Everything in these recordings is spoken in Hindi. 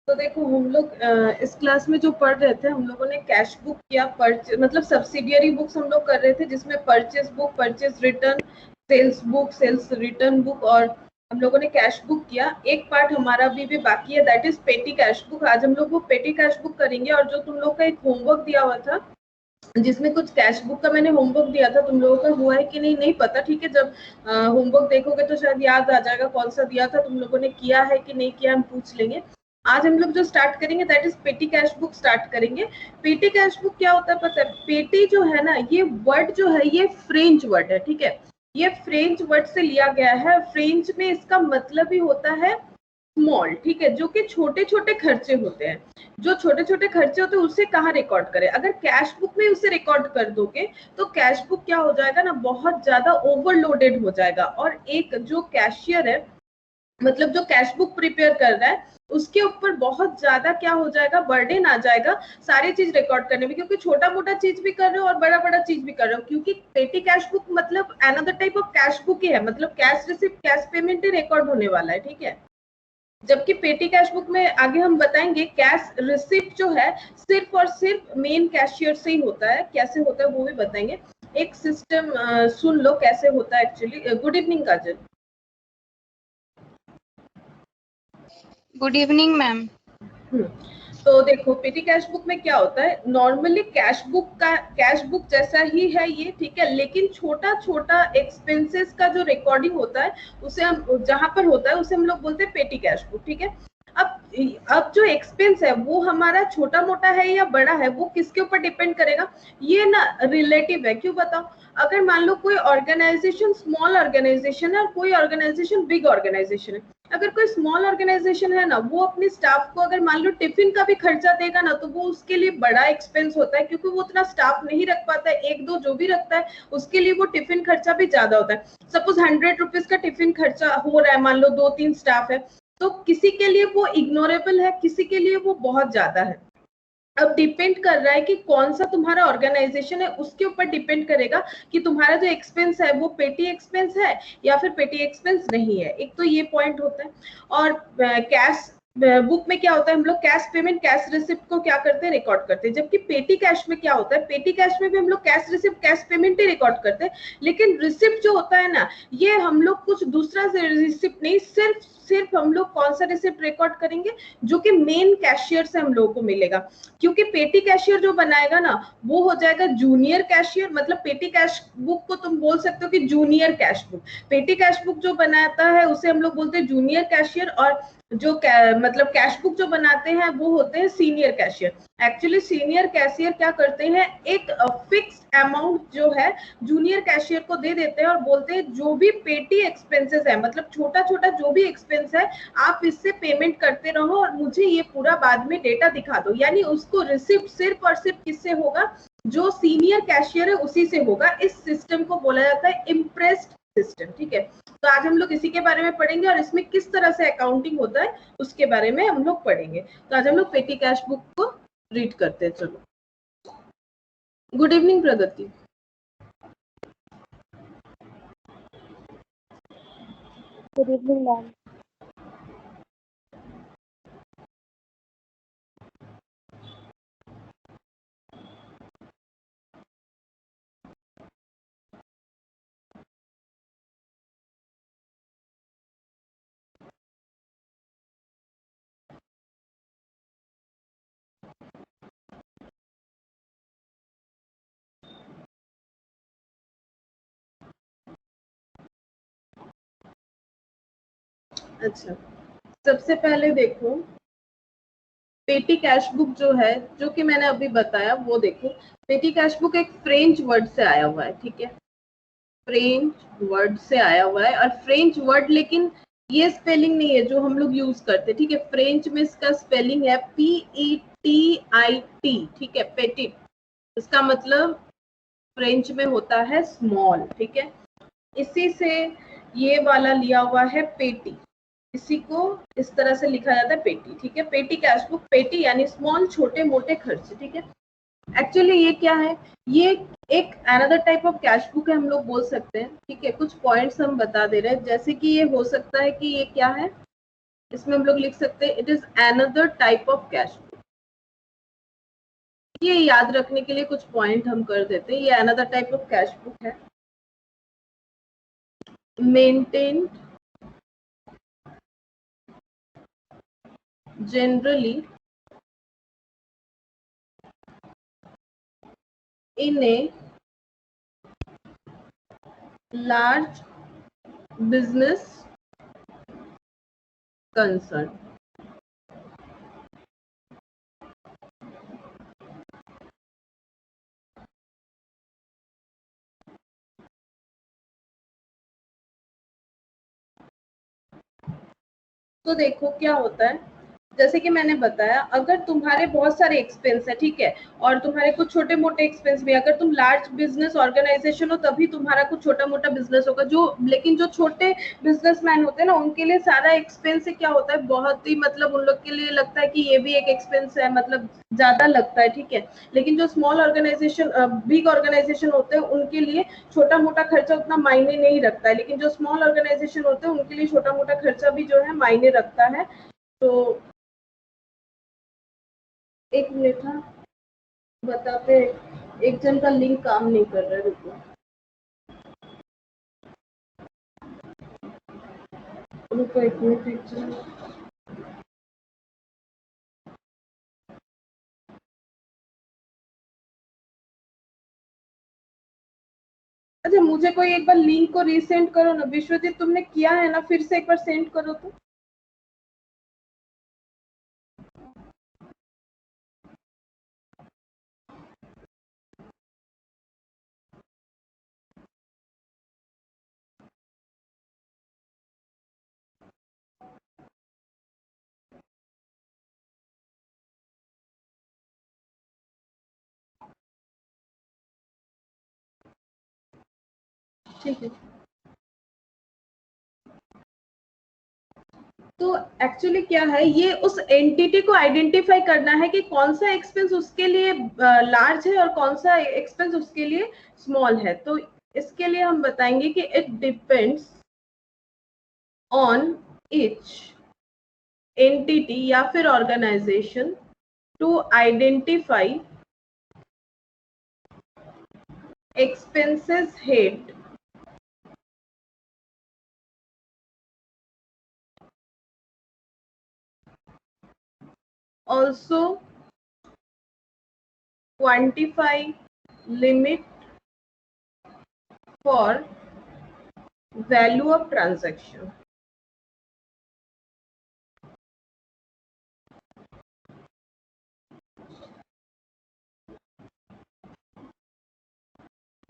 तो देखो हम लोग इस क्लास में जो पढ़ रहे थे, हम लोगों ने कैश बुक किया, परचेज मतलब सब्सिडियरी बुक्स हम लोग कर रहे थे, जिसमें purchase book, purchase return, sales book, sales return book, और हम लोगों ने कैश बुक किया। एक पार्ट हमारा अभी भी बाकी है, that is petty cash book. आज हम लोग वो पेटी कैश बुक करेंगे। और जो तुम लोग का एक होमवर्क दिया हुआ था, जिसमें कुछ कैश बुक का मैंने होमवर्क दिया था, तुम लोगों का हुआ है कि नहीं पता, ठीक है। जब होमवर्क देखोगे तो शायद याद आ जाएगा कौन सा दिया था, तुम लोगों ने किया है कि नहीं किया, हम पूछ लेंगे। आज हम लोग जो स्टार्ट करेंगे that is petty cash book start करेंगे। पेटी कैश बुक क्या होता है पता है? पेटी जो है ना, ये वर्ड जो है ये फ्रेंच वर्ड है, ठीक है। ये फ्रेंच वर्ड से लिया गया है। फ्रेंच में इसका मतलब ही होता है स्मॉल, ठीक है, जो कि छोटे छोटे खर्चे होते हैं। जो छोटे छोटे खर्चे होते हैं उसे कहाँ रिकॉर्ड करें? अगर कैश बुक में उसे रिकॉर्ड कर दोगे तो कैश बुक क्या हो जाएगा ना, बहुत ज्यादा ओवरलोडेड हो जाएगा। और एक जो कैशियर है, मतलब जो कैश बुक प्रिपेयर कर रहा है, उसके ऊपर बहुत ज्यादा क्या हो जाएगा, बर्डन आ जाएगा सारी चीज रिकॉर्ड करने में, क्योंकि छोटा मोटा चीज भी कर रहे हो और बड़ा बड़ा चीज भी कर रहे हो। क्योंकि पेटी कैश बुक मतलब another type of cash book ही है, मतलब कैश रिसिप्ट, कैश पेमेंट ही रिकॉर्ड होने वाला है, ठीक है। जबकि पेटी कैश बुक में आगे हम बताएंगे कैश रिसिप्ट जो है सिर्फ और सिर्फ मेन कैशियर से ही होता है। कैसे होता है वो भी बताएंगे। एक सिस्टम सुन लो कैसे होता है actually. Good evening Kajal. Good evening ma'am. तो देखो पेटी कैश बुक में क्या होता है, नॉर्मली कैश बुक जैसा ही है ये, ठीक है, लेकिन छोटा छोटा एक्सपेंसेस का जो रिकॉर्डिंग होता है उसे हम जहां पर होता है उसे हम लोग बोलते हैं पेटी कैश बुक, ठीक है। अब जो एक्सपेंस है वो हमारा छोटा मोटा है या बड़ा है, वो किसके ऊपर डिपेंड करेगा? ये ना रिलेटिव है। क्यों बताओ? अगर मान लो कोई ऑर्गेनाइजेशन स्मॉल ऑर्गेनाइजेशन है और कोई ऑर्गेनाइजेशन बिग ऑर्गेनाइजेशन है। अगर कोई स्मॉल ऑर्गेनाइजेशन है ना, वो अपने स्टाफ को अगर मान लो टिफिन का भी खर्चा देगा ना, तो वो उसके लिए बड़ा एक्सपेंस होता है, क्योंकि वो उतना स्टाफ नहीं रख पाता है। एक दो जो भी रखता है उसके लिए वो टिफिन खर्चा भी ज्यादा होता है। सपोज 100 रुपीज का टिफिन खर्चा हो रहा है, मान लो 2-3 स्टाफ है, तो किसी के लिए वो इग्नोरेबल है, किसी के लिए वो बहुत ज्यादा है। अब डिपेंड कर रहा है कि कौन सा तुम्हारा ऑर्गेनाइजेशन है, उसके ऊपर डिपेंड करेगा कि तुम्हारा जो एक्सपेंस है वो पेटी एक्सपेंस है या फिर पेटी एक्सपेंस नहीं है। एक तो ये पॉइंट होता है। और कैश बुक में क्या होता है, हम लोग कैश पेमेंट, कैश रिसिप्ट को क्या करते हैं, रिकॉर्ड करते हैं। जबकि पेटी कैश में क्या होता है, पेटी कैश में भी हम लोग कैश रिसिप्ट, कैश पेमेंट ही रिकॉर्ड करते हैं, लेकिन रिसिप्ट जो होता है ना, ये हम लोग कुछ दूसरा से रिसिप्ट नहीं, सिर्फ सिर्फ हम लोग कौन सा रिसिप्ट रिकॉर्ड करेंगे, जो कि मेन कैशियर से हम लोगों को मिलेगा। क्योंकि पेटी कैशियर जो बनाएगा ना, वो हो जाएगा जूनियर कैशियर। मतलब पेटी कैश बुक को तुम बोल सकते हो कि junior cash book. Petty cash book जो बनाता है उसे हम लोग बोलते हैं जूनियर कैशियर, और जो मतलब कैश बुक जो बनाते हैं वो होते हैं senior cashier. Actually senior cashier क्या करते हैं, एक फिक्स्ड अमाउंट जो है जूनियर कैशियर को दे देते हैं और बोलते हैं जो भी पेटी एक्सपेंसेस है, मतलब छोटा छोटा जो भी एक्सपेंस है, आप इससे पेमेंट करते रहो और मुझे ये पूरा बाद में डेटा दिखा दो। यानी उसको रिसिप्ट सिर्फ और सिर्फ किससे होगा, जो सीनियर कैशियर है उसी से होगा। इस सिस्टम को बोला जाता है इम्प्रेस्ड सिस्टम, ठीक है। तो आज हम लोग इसी के बारे में पढ़ेंगे और इसमें किस तरह से अकाउंटिंग होता है उसके बारे में हम लोग पढ़ेंगे। तो आज हम लोग पेटी कैश बुक को रीड करते हैं। चलो, good evening Pragati. Good evening ma'am. अच्छा, सबसे पहले देखो पेटी कैश बुक जो है, जो कि मैंने अभी बताया वो देखो। पेटी कैश बुक एक फ्रेंच वर्ड से आया हुआ है, ठीक है, फ्रेंच वर्ड से आया हुआ है। और फ्रेंच वर्ड, लेकिन ये स्पेलिंग नहीं है जो हम लोग यूज करते, ठीक है। फ्रेंच में इसका स्पेलिंग है PETIT, ठीक है, पेटिट। इसका मतलब फ्रेंच में होता है स्मॉल, ठीक है। इसी से ये वाला लिया हुआ है पेटी, इसी को इस तरह से लिखा जाता है पेटी, ठीक है। पेटी कैश बुक, पेटी यानी स्मॉल, छोटे मोटे खर्च, ठीक है। एक्चुअली ये क्या है, ये एक another type of cash book है, हम लोग बोल सकते हैं, ठीक है। कुछ पॉइंट्स हम बता दे रहे हैं, जैसे कि ये हो सकता है कि ये क्या है, इसमें हम लोग लिख सकते हैं it is another type of cash book. ये याद रखने के लिए कुछ पॉइंट हम कर देते हैं। ये another type of cash book है। Maintained generally in a large business concern। तो देखो क्या होता है, जैसे कि मैंने बताया, अगर तुम्हारे बहुत सारे एक्सपेंस है, ठीक है, और तुम्हारे कुछ छोटे मोटे एक्सपेंस भी, अगर तुम लार्ज बिजनेस ऑर्गेनाइजेशन हो तभी तुम्हारा कुछ छोटा मोटा बिजनेस होगा, लेकिन जो छोटे बिजनेसमैन होते हैं ना, उनके लिए सारा एक्सपेंस से क्या होता है, बहुत ही मतलब उन लोग के लिए लगता है कि ये भी एक एक्सपेंस है, मतलब ज्यादा लगता है, ठीक है। लेकिन जो स्मॉल ऑर्गेनाइजेशन, बिग ऑर्गेनाइजेशन होते हैं, उनके लिए छोटा मोटा खर्चा उतना मायने नहीं रखता है, लेकिन जो स्मॉल ऑर्गेनाइजेशन होते हैं उनके लिए छोटा मोटा खर्चा भी जो है मायने रखता है। तो एक मिनट, हाँ बताते, एक जन का लिंक काम नहीं कर रहा है, रुको रुको एक मिनट, एक जन। अच्छा, मुझे कोई एक बार लिंक को रीसेंड करो ना। विश्वजीत, तुमने किया है ना, फिर से एक बार सेंड करो तो। ठीक है, तो एक्चुअली क्या है, ये उस एंटिटी को आइडेंटिफाई करना है कि कौन सा एक्सपेंस उसके लिए लार्ज है और कौन सा एक्सपेंस उसके लिए स्मॉल है। तो इसके लिए हम बताएंगे कि it depends on each entity या फिर organisation to identify expenses head also quantify limit for value of transaction।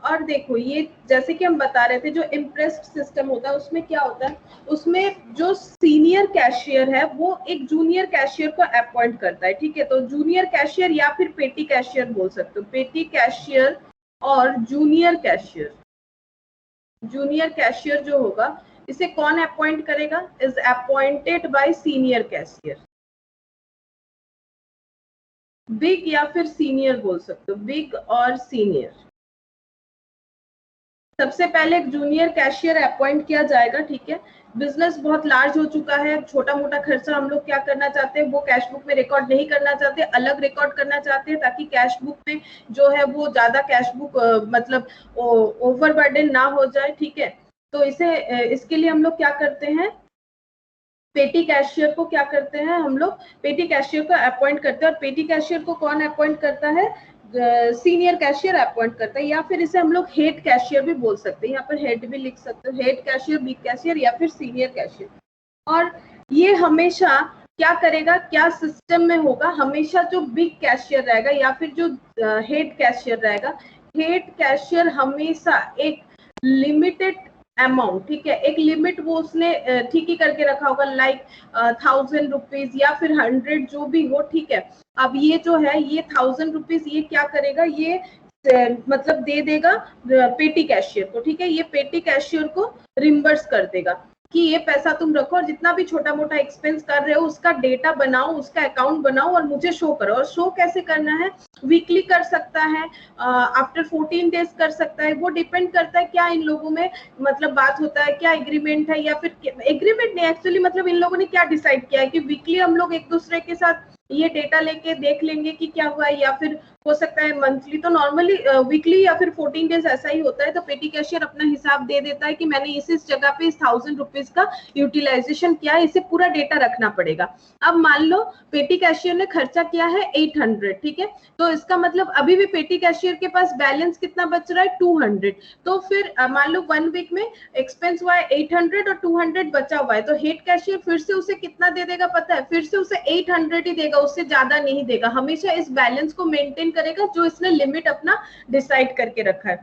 और देखो, ये जैसे कि हम बता रहे थे, जो इम्प्रेस्ड सिस्टम होता है उसमें क्या होता है, उसमें जो सीनियर कैशियर है वो एक जूनियर कैशियर को अपॉइंट करता है, ठीक है। तो जूनियर कैशियर या फिर पेटी कैशियर बोल सकते हो, पेटी कैशियर और जूनियर कैशियर। जूनियर कैशियर जो होगा, इसे कौन अपॉइंट करेगा, is appointed by senior cashier. Big या फिर सीनियर बोल सकते हो, बिग और सीनियर। सबसे पहले एक जूनियर कैशियर अपॉइंट किया जाएगा, ठीक है। बिजनेस बहुत लार्ज हो चुका है, छोटा मोटा खर्चा हम लोग क्या करना चाहते हैं, वो कैश बुक में रिकॉर्ड नहीं करना चाहते, अलग रिकॉर्ड करना चाहते हैं, ताकि कैश बुक में जो है वो ज्यादा कैश बुक मतलब ओवरबर्डन ना हो जाए, ठीक है। तो इसके लिए हम लोग क्या करते हैं, पेटी कैशियर को क्या करते हैं हम लोग, पेटी कैशियर को अपॉइंट करते हैं। और पेटी कैशियर को कौन अपॉइंट करता है, सीनियर कैशियर अपॉइंट करता है, या फिर इसे हम लोग हेड कैशियर भी बोल सकते हैं, यहाँ पर हेड भी लिख सकते हो, हेड कैशियर, बिग कैशियर या फिर सीनियर कैशियर। और ये हमेशा क्या करेगा, क्या सिस्टम में होगा, हमेशा जो बिग कैशियर रहेगा या फिर जो हेड कैशियर रहेगा, हेड कैशियर हमेशा एक लिमिटेड अमाउंट, ठीक है, एक लिमिट वो उसने ठीक ही करके रखा होगा, लाइक 1000 रुपीज या फिर 100 जो भी हो, ठीक है। अब ये जो है, ये 1000 रुपीज ये क्या करेगा, ये मतलब दे देगा पेटी कैशियर को, ठीक है, ये पेटी कैशियर को रिम्बर्स कर देगा। कि ये पैसा तुम रखो और जितना भी छोटा मोटा एक्सपेंस कर रहे हो उसका डेटा बनाओ, उसका अकाउंट बनाओ और मुझे शो करो। और शो कैसे करना है, वीकली कर सकता है, आफ्टर 14 डेज कर सकता है, वो डिपेंड करता है क्या इन लोगों में मतलब बात होता है, क्या एग्रीमेंट है, या फिर एग्रीमेंट नहीं एक्चुअली मतलब इन लोगों ने क्या डिसाइड किया है कि वीकली हम लोग एक दूसरे के साथ ये डेटा लेके देख लेंगे कि क्या हुआ है, या फिर हो सकता है मंथली। तो नॉर्मली वीकली या फिर 14 डेज ऐसा ही होता है। तो पेटी कैशियर अपना हिसाब दे देता है कि मैंने इस जगह पे इस 1000 रुपीज का यूटिलाइजेशन किया है, इसे पूरा डेटा रखना पड़ेगा। अब मान लो पेटी कैशियर ने खर्चा किया है 800, ठीक है, तो इसका मतलब अभी भी पेटी कैशियर के पास बैलेंस कितना बच रहा है, 200। तो फिर मान लो 1 वीक में एक्सपेंस हुआ है 800 और 200 बचा हुआ है, तो हेड कैशियर फिर से उसे कितना दे देगा पता है, फिर से उसे 800 ही देगा, उससे ज्यादा नहीं देगा। हमेशा इस बैलेंस को मेंटेन करेगा जो इसने लिमिट अपना डिसाइड करके रखा है।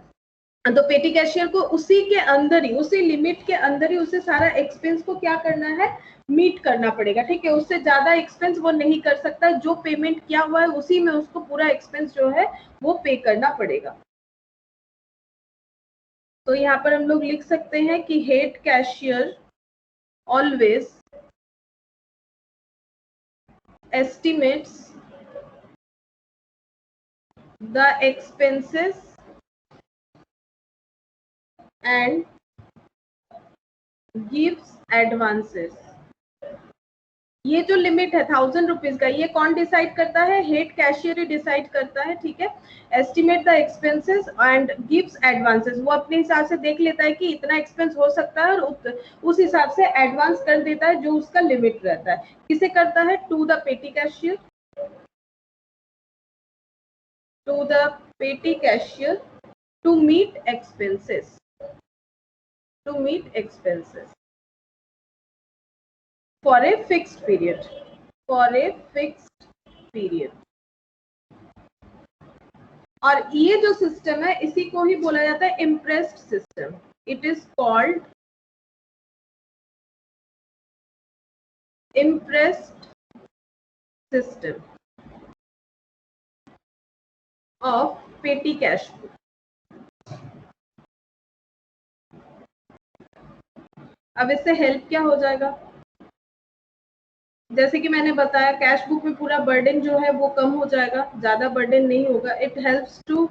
तो पेटी कैशियर को उसी के अंदर ही, उसी लिमिट के अंदर ही उसे सारा एक्सपेंस को क्या करना है, मीट करना पड़ेगा, ठीक है। उससे ज्यादा एक्सपेंस वो नहीं कर सकता, जो पेमेंट किया हुआ है उसी में उसको पूरा एक्सपेंस जो है वो पे करना पड़ेगा। तो यहाँ पर हम लोग लिख सकते हैं कि head cashier always estimates the expenses and gives advances। ये जो लिमिट है 1000 रुपीज का, ये कौन डिसाइड करता है, हेड कैशियर ही डिसाइड करता है, ठीक है। Estimate the expenses and gives advances, वो अपने हिसाब से देख लेता है कि इतना एक्सपेंस हो सकता है और उस हिसाब से एडवांस कर देता है जो उसका लिमिट रहता है। किसे करता है, टू द पेटी cashier, to the petty cashier to meet expenses, to meet expenses for a fixed period, for a fixed period। और ये जो सिस्टम है इसी को ही बोला जाता है imprest system. It is called impressed system of पेटी कैश बुक। अब इससे हेल्प क्या हो जाएगा, जैसे कि मैंने बताया कैश बुक में पूरा बर्डन जो है वो कम हो जाएगा, ज्यादा बर्डन नहीं होगा। It helps to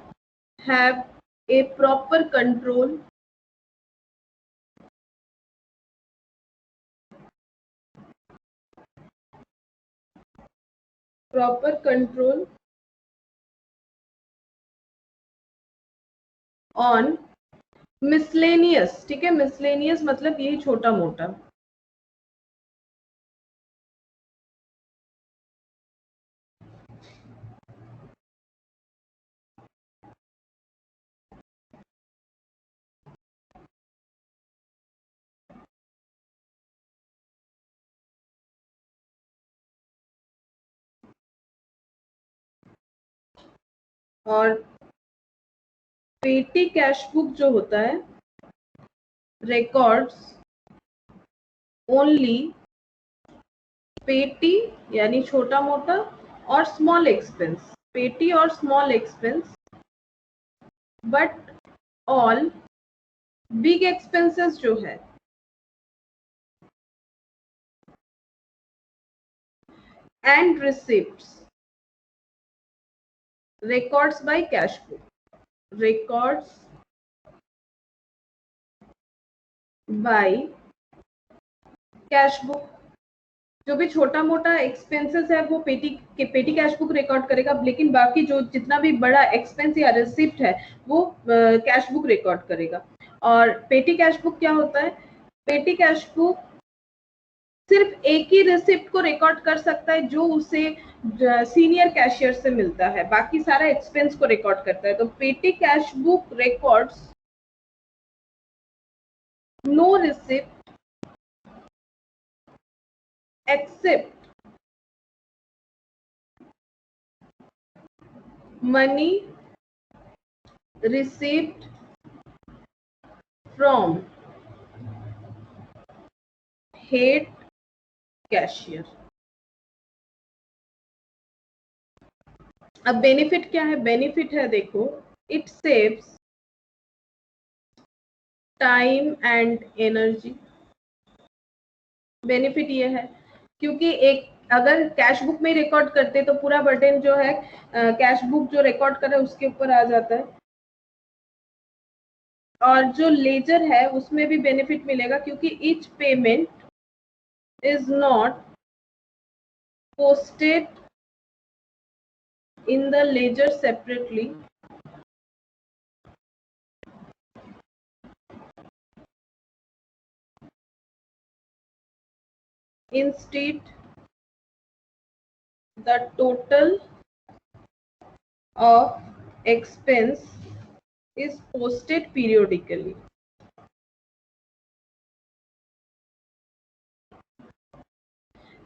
have a proper control on miscellaneous, ठीक है, मिसलेनियस मतलब यही छोटा मोटा। और पेटी कैश बुक जो होता है रिकॉर्ड्स ओनली पेटी यानी छोटा मोटा और स्मॉल एक्सपेंस, पेटी और small expense, but all big expenses जो है and receipts records by cash book, records by cash book। जो भी छोटा मोटा एक्सपेंसेस है वो पेटी कैश बुक रिकॉर्ड करेगा, लेकिन बाकी जो जितना भी बड़ा एक्सपेंस या रिसिप्ट है वो कैश बुक रिकॉर्ड करेगा। और पेटी कैश बुक क्या होता है, पेटी कैश बुक सिर्फ एक ही रिसिप्ट को रिकॉर्ड कर सकता है जो उसे सीनियर कैशियर से मिलता है, बाकी सारा एक्सपेंस को रिकॉर्ड करता है। तो petty cash book records no receipt except money received from head cashier। अब बेनिफिट क्या है, बेनिफिट है देखो, it saves time and energy, benefit ये है क्योंकि एक अगर कैश बुक में रिकॉर्ड करते तो पूरा बर्डन जो है कैश बुक जो रिकॉर्ड करे उसके ऊपर आ जाता है, और जो लेजर है उसमें भी बेनिफिट मिलेगा क्योंकि each payment is not posted in the ledger separately, instead the total of expense is posted periodically.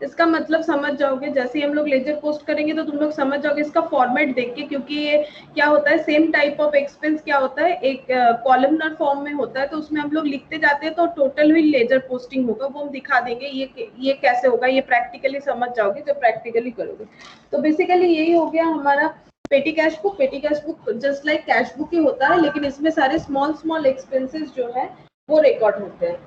इसका मतलब समझ जाओगे, जैसे ही हम लोग लेजर पोस्ट करेंगे तो तुम लोग समझ जाओगे इसका फॉर्मेट देख के, क्योंकि ये क्या होता है सेम टाइप ऑफ एक्सपेंस क्या होता है एक कॉलमनर फॉर्म में होता है, तो उसमें हम लोग लिखते जाते हैं तो टोटल भी लेजर पोस्टिंग होगा, वो हम दिखा देंगे ये कैसे होगा, ये प्रैक्टिकली समझ जाओगे जब प्रैक्टिकली करोगे। तो बेसिकली यही हो गया हमारा petty cash book. Petty cash book just like cash book ही होता है, लेकिन इसमें सारे स्मॉल स्मॉल एक्सपेंसेस जो है वो रिकॉर्ड होते हैं,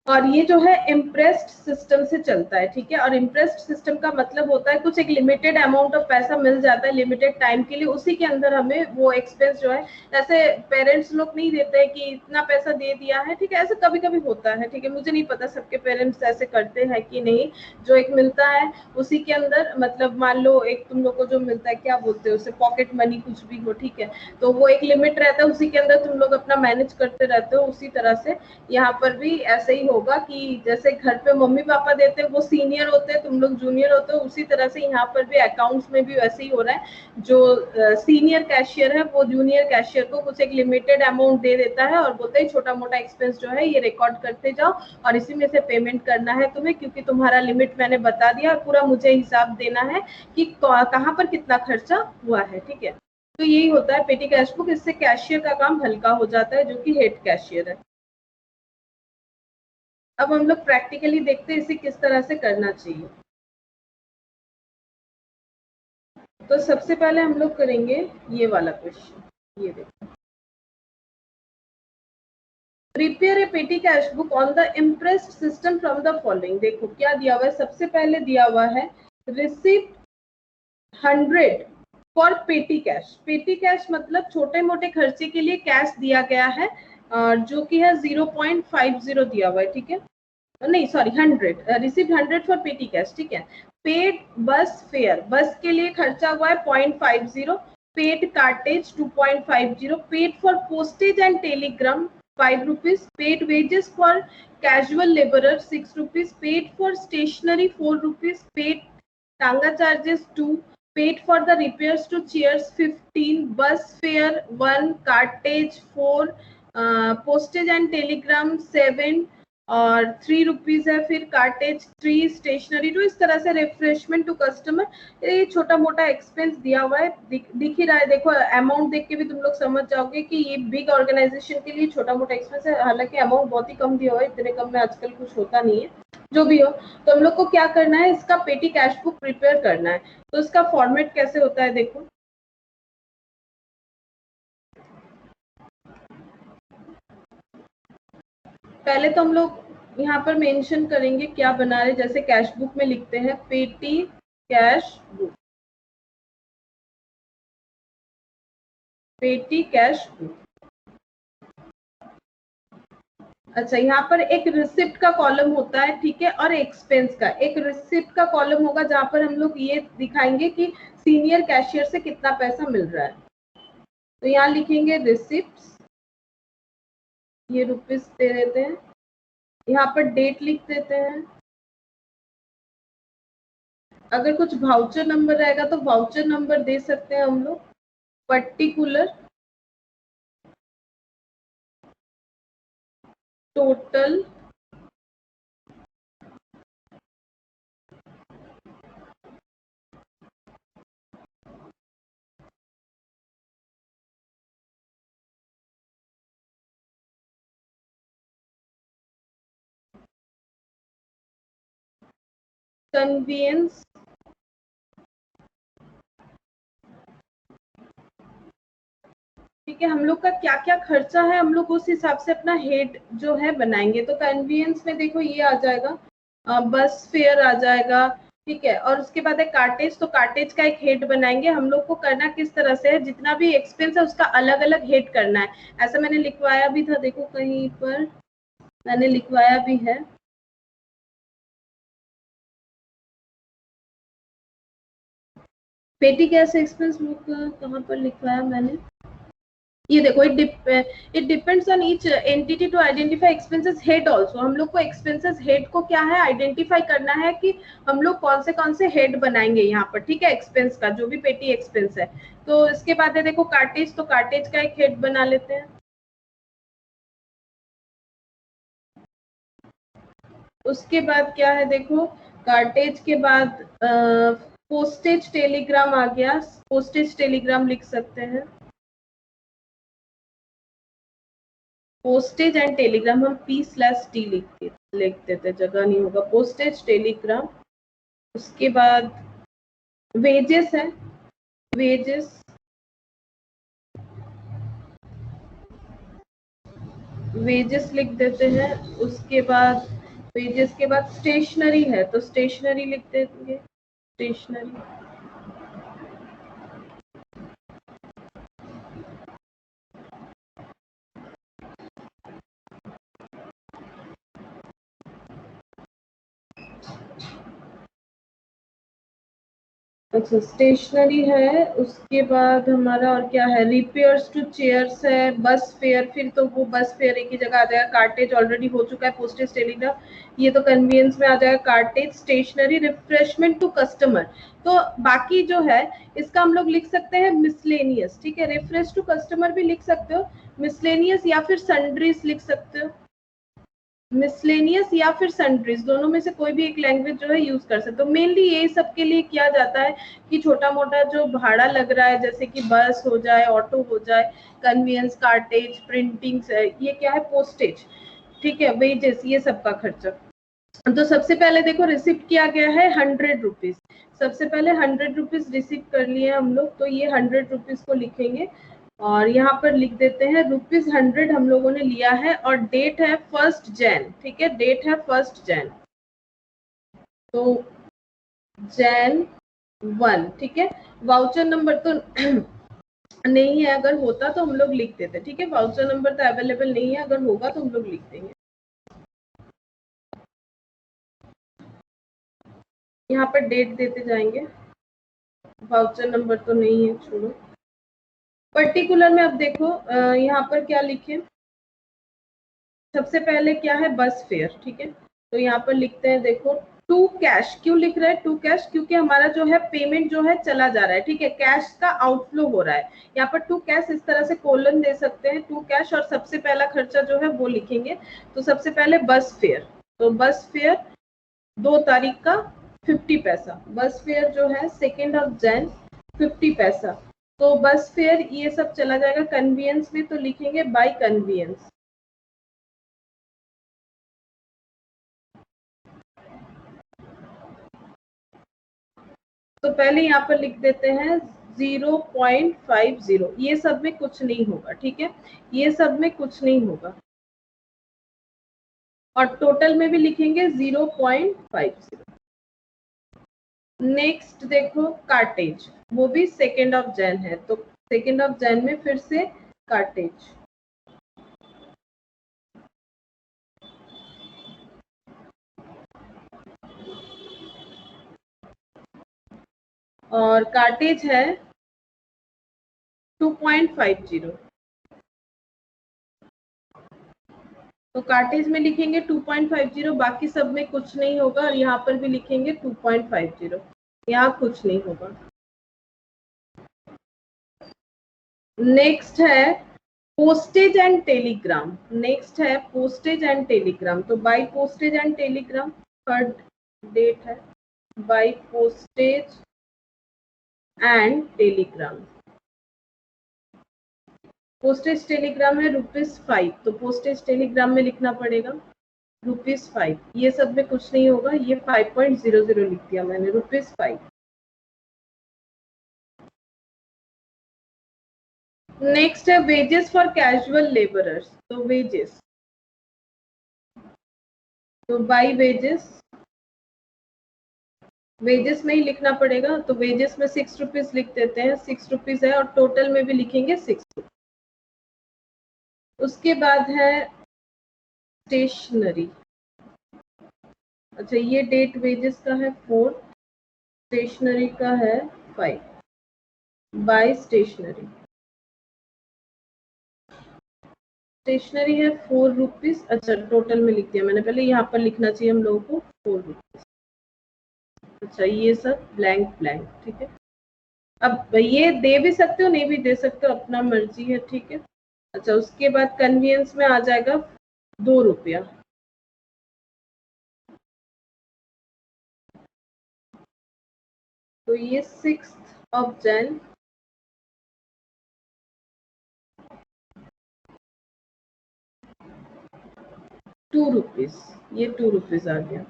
और ये जो है इम्प्रेस्ड सिस्टम से चलता है, ठीक है। और इम्प्रेस्ड सिस्टम का मतलब होता है कुछ एक लिमिटेड अमाउंट ऑफ पैसा मिल जाता है लिमिटेड टाइम के लिए, उसी के अंदर हमें वो एक्सपेंस जो है, ऐसे पेरेंट्स लोग नहीं देते हैं कि इतना पैसा दे दिया है, ठीक है, ऐसे कभी कभी होता है, ठीक है, मुझे नहीं पता सबके पेरेंट्स ऐसे करते हैं कि नहीं, जो एक मिलता है उसी के अंदर, मतलब मान लो एक तुम लोग को जो मिलता है क्या बोलते हैं उसे, पॉकेट मनी कुछ भी हो, ठीक है, तो वो एक लिमिट रहता है, उसी के अंदर तुम लोग अपना मैनेज करते रहते हो, उसी तरह से यहाँ पर भी ऐसे ही होगा कि जैसे घर पे मम्मी पापा देते हैं वो सीनियर होते हैं, तुम लोग जूनियर होते हो, उसी तरह से यहाँ पर भी अकाउंट्स में भी वैसे ही हो रहा है, जो सीनियर कैशियर है वो जूनियर कैशियर को कुछ एक लिमिटेड अमाउंट दे देता है और बोलते हैं छोटा मोटा एक्सपेंस जो है ये रिकॉर्ड करते जाओ और इसी में से पेमेंट करना है तुम्हें, क्योंकि तुम्हारा लिमिट मैंने बता दिया और पूरा मुझे हिसाब देना है कि कहाँ पर कितना खर्चा हुआ है, ठीक है। तो यही होता है पेटी कैश बुक, इससे कैशियर का काम हल्का हो जाता है जो कि हेड कैशियर है। अब हम लोग प्रैक्टिकली देखते हैं इसे किस तरह से करना चाहिए। तो सबसे पहले हम लोग करेंगे ये वाला क्वेश्चन, ये देखो, प्रिपेयर ए पेटी cash book on the impressed system from the following. देखो क्या दिया हुआ है, सबसे पहले दिया हुआ है रिसिप्ट 100 फॉर पेटी कैश। पेटी कैश मतलब छोटे मोटे खर्चे के लिए कैश दिया गया है, जो कि है 0.50 दिया हुआ है, ठीक है, नहीं सॉरी 100, रिसीव्ड 100 फॉर पेटी कैश, ठीक है। पेड बस फेयर, बस के लिए खर्चा हुआ है 0.50, paid cartage 2.50, paid for postage and telegram 5 rupees, paid wages for casual labourer 6 rupees, paid for stationery 4 rupees, paid tonga charges 2, paid for the repairs to chairs 15, bus fare 1, cartage 4, postage and telegram 7 और 3 रुपीज है, फिर कार्टेज 3, स्टेशनरी 2, इस तरह से रिफ्रेशमेंट टू कस्टमर, ये छोटा मोटा एक्सपेंस दिया हुआ है, दिख ही रहा है, देखो अमाउंट देख के भी तुम लोग समझ जाओगे कि ये बिग ऑर्गेनाइजेशन के लिए छोटा मोटा एक्सपेंस है, हालांकि अमाउंट बहुत ही कम दिया हुआ है, इतने कम में आजकल कुछ होता नहीं है, जो भी हो। तो हम लोग को क्या करना है, इसका पेटी कैश बुक प्रिपेयर करना है। तो इसका फॉर्मेट कैसे होता है देखो, पहले तो हम लोग यहाँ पर मेंशन करेंगे क्या बना रहे, जैसे कैश बुक में लिखते हैं पेटी cash book, petty cash book. अच्छा, यहाँ पर एक रिसिप्ट का कॉलम होता है, ठीक है, और एक्सपेंस का एक रिसिप्ट का कॉलम होगा जहां पर हम लोग ये दिखाएंगे कि सीनियर कैशियर से कितना पैसा मिल रहा है। तो यहाँ लिखेंगे रिसिप्ट, ये रुपीस दे देते हैं, यहाँ पर डेट लिख देते हैं, अगर कुछ वाउचर नंबर रहेगा तो वाउचर नंबर दे सकते हैं हम लोग, पर्टिकुलर टोटल कन्वीनियंस ठीक है, हम लोग का क्या क्या खर्चा है हम लोग उस हिसाब से अपना हेड जो है बनाएंगे। तो कन्वीनियंस में देखो ये आ जाएगा, बस फेयर आ जाएगा, ठीक है, और उसके बाद है कार्टेज। तो कार्टेज का एक हेड बनाएंगे। हम लोग को करना किस तरह से है, जितना भी एक्सपेंस है उसका अलग अलग हेड करना है। ऐसा मैंने लिखवाया भी था, देखो कहीं पर मैंने लिखवाया भी है। पेटी गैस एक्सपेंस बुक कहाँ पर लिखवाया मैंने, ये देखो, it depends on each entity to identify expenses head also. हम लोग को एक्सपेंसेस हेड को क्या है आइडेंटिफाई करना है कि हम लोग कौन से हेड बनाएंगे यहाँ पर, ठीक है, एक्सपेंस का जो भी पेटी एक्सपेंस है। तो इसके बाद है देखो कार्टेज, तो कार्टेज का एक हेड बना लेते हैं। उसके बाद क्या है देखो, कार्टेज के बाद पोस्टेज टेलीग्राम आ गया, पोस्टेज टेलीग्राम लिख सकते हैं। पोस्टेज एंड टेलीग्राम हम P/T लिख देते, जगह नहीं होगा, पोस्टेज टेलीग्राम। उसके बाद वेजेस है, वेजेस वेजेस लिख देते हैं। उसके बाद वेजेस के बाद स्टेशनरी है, तो स्टेशनरी लिख देंगे, स्टेशनरी। अच्छा, स्टेशनरी है। उसके बाद हमारा और क्या है, रिपेयर्स टू चेयर्स है, बस फेयर, फिर तो वो बस फेयर एक ही जगह आ जाएगा। कार्टेज ऑलरेडी हो चुका है, पोस्टेज टेलीग्राफ, ये तो कन्वीनियंस में आ जाएगा। Cartage, stationery, refreshment to customer. तो बाकी जो है इसका हम लोग लिख सकते हैं मिसलेनियस, ठीक है, रिफ्रेश टू कस्टमर भी लिख सकते हो, मिसलेनियस या फिर सन्ड्रीज लिख सकते हो। मिसलेनियस या फिर सन्ड्रीज, दोनों में से कोई भी एक लैंग्वेज जो है यूज कर सकते हो। मेनली यही सब के लिए किया जाता है कि छोटा मोटा जो भाड़ा लग रहा है, जैसे कि बस हो जाए, ऑटो हो जाए, कन्वीनियंस, कार्टेज, प्रिंटिंग, ये क्या है, पोस्टेज, ठीक है, वेजेस, ये सबका खर्चा। तो सबसे पहले देखो रिसिप्ट किया गया है 100 रुपीज, सबसे पहले 100 रुपीज रिसीव कर लिए हम लोग, तो ये 100 रुपीज को लिखेंगे और यहाँ पर लिख देते हैं ₹100 हम लोगों ने लिया है, और डेट है 1 जैन, ठीक है, डेट है 1 जैन, तो जैन 1, ठीक है। वाउचर नंबर तो नहीं है, अगर होता तो हम लोग लिख देते, ठीक है, वाउचर नंबर तो अवेलेबल नहीं है, अगर होगा तो हम लोग लिख देंगे। यहाँ पर डेट देते जाएंगे, वाउचर नंबर तो नहीं है, छोड़ो। पर्टिकुलर में अब देखो यहाँ पर क्या लिखे, सबसे पहले क्या है, बस फेयर, ठीक है, तो यहाँ पर लिखते हैं देखो टू कैश। क्यों लिख रहे हैं टू कैश, क्योंकि हमारा जो है पेमेंट जो है चला जा रहा है, ठीक है, कैश का आउटफ्लो हो रहा है। यहाँ पर टू कैश इस तरह से कोलन दे सकते हैं, टू कैश, और सबसे पहला खर्चा जो है वो लिखेंगे। तो सबसे पहले बस फेयर, तो बस फेयर 2 तारीख का 50 पैसा, बस फेयर जो है 2 जैन 50 पैसा। तो बस फेयर ये सब चला जाएगा। कन्वीनियंस में तो लिखेंगे बाय कन्वीनियंस, तो पहले यहाँ पर लिख देते हैं 0.50, ये सब में कुछ नहीं होगा, ठीक है, ये सब में कुछ नहीं होगा, और टोटल में भी लिखेंगे 0.50। नेक्स्ट देखो कार्टेज, वो भी 2 जैन है, तो 2 जैन में फिर से कार्टेज, और कार्टेज है 2.50, तो कार्टेज में लिखेंगे 2.50, बाकी सब में कुछ नहीं होगा, और यहाँ पर भी लिखेंगे 2.50, यहाँ कुछ नहीं होगा। नेक्स्ट है पोस्टेज एंड टेलीग्राम, नेक्स्ट है पोस्टेज एंड टेलीग्राम, तो by postage and telegram, third date है, by postage and telegram. Postage telegram है ₹5, तो पोस्टेज टेलीग्राम में लिखना पड़ेगा ₹5, ये सब में कुछ नहीं होगा, ये 5.00 लिख दिया मैंने, ₹5। नेक्स्ट है वेजेस फॉर कैजुअल लेबरर्स। तो वेजेस, तो बाई वेजेस, वेजेस में ही लिखना पड़ेगा। तो वेजेस में 6 रुपीज लिख देते हैं, 6 रुपीज है, और टोटल में भी लिखेंगे 6। उसके बाद है स्टेशनरी। अच्छा, ये डेट वेजेस का है 4, स्टेशनरी का है 5। बाय स्टेशनरी, स्टेशनरी है 4 रुपीज। अच्छा, टोटल में लिख दिया मैंने, पहले यहाँ पर लिखना चाहिए हम लोगों को 4 रुपीज। अच्छा, ये सब ब्लैंक ब्लैंक, ठीक है। अब ये दे भी सकते हो, नहीं भी दे सकते हो, अपना मर्जी है, ठीक है। अच्छा, उसके बाद कन्वीनियंस में आ जाएगा 2 रुपया। तो ये 6 Jan, 2 रुपीज, ये 2 रुपीज आ गया।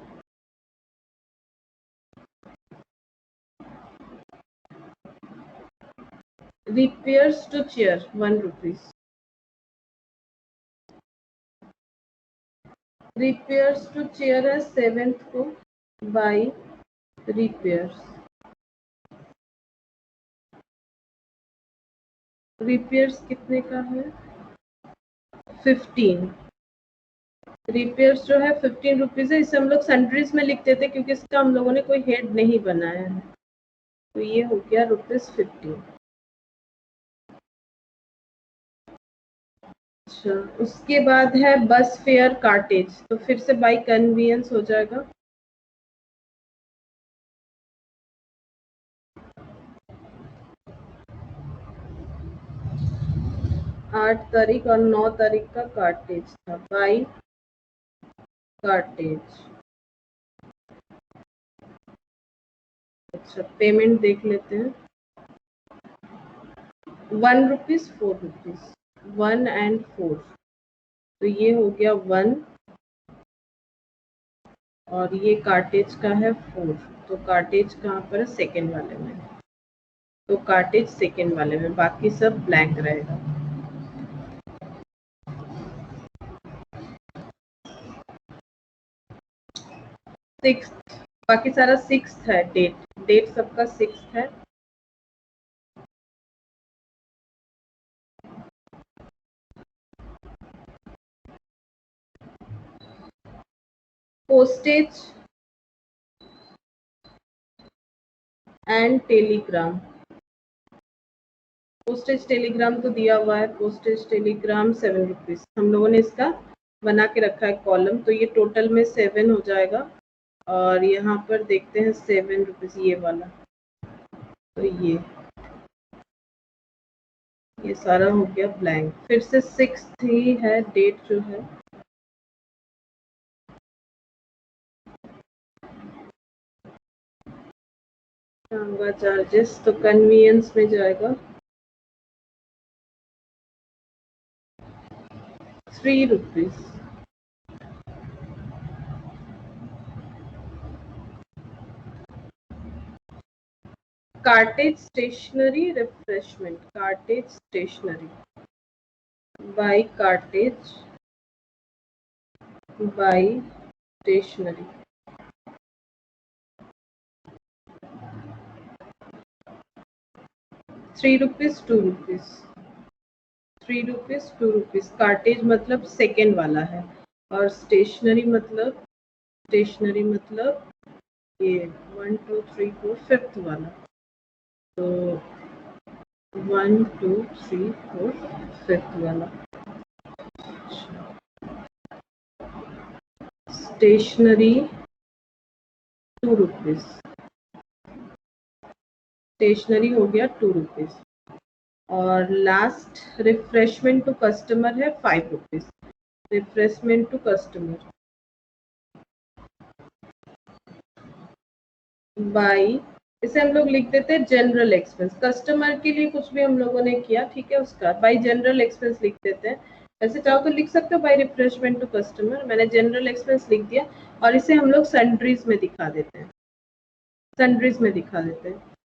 Repairs to chair 1 rupees, repairs to chair है 7th को, बाय रिपेयर्स। रिपेयर्स कितने का है? 15। रिपेयर्स जो है 15 रुपीज है। इसे हम लोग सन्ड्रीज में लिख देते क्योंकि इसका हम लोगों ने कोई हेड नहीं बनाया है। तो ये हो गया ₹15। अच्छा, उसके बाद है बस फेयर कार्टेज। तो फिर से बाई कन्वीनियंस हो जाएगा। आठ तारीख और 9 तारीख का कार्टेज था, बाई कार्टेज। अच्छा, पेमेंट देख लेते हैं। 1 रुपीज 4 रुपीज, 1 and 4। तो ये हो गया 1 और ये कार्टेज का है 4। तो कार्टेज कहाँ पर है? सेकेंड वाले में। तो कार्टेज सेकेंड वाले में, बाकी सब ब्लैंक रहेगा। सिक्स, बाकी सारा 6 है। डेट, डेट सबका 6 है। Postage and telegram, postage Telegram तो दिया हुआ है। पोस्टेज टेलीग्राम 7 रुपीज, हम लोगों ने इसका बना के रखा है कॉलम। तो ये टोटल में 7 हो जाएगा। और यहाँ पर देखते हैं 7 रुपीज ये वाला। तो ये सारा हो गया ब्लैंक। फिर से 6 ही है डेट जो है। चार्जेस तो कन्वीनियंस में जाएगा 3 rupees. Cartage stationery refreshment, cartage stationery, by cartage, by stationery. ₹3, ₹2, 3 rupees 2 rupees. Cartage मतलब सेकेंड वाला है, और स्टेशनरी मतलब ये 1 2 3 4 5th वाला। तो 1 2 3 4 5th वाला। स्टेशनरी 2 रुपीज, स्टेशनरी हो गया 2 रुपीज। और लास्ट रिफ्रेशमेंट टू कस्टमर है 5 rupees. Refreshment to customer by, इसे हम लोग लिख देते हैं जनरल एक्सपेंस। कस्टमर के लिए कुछ भी हम लोगों ने किया, ठीक है, उसका बाई जनरल एक्सपेंस लिख देते हैं। ऐसे चाहो तो लिख सकते हो बाई रिफ्रेशमेंट टू कस्टमर, मैंने जनरल एक्सपेंस लिख दिया। और इसे हम लोग सन्ड्रीज में दिखा देते हैं, सन्ड्रीज में दिखा देते हैं।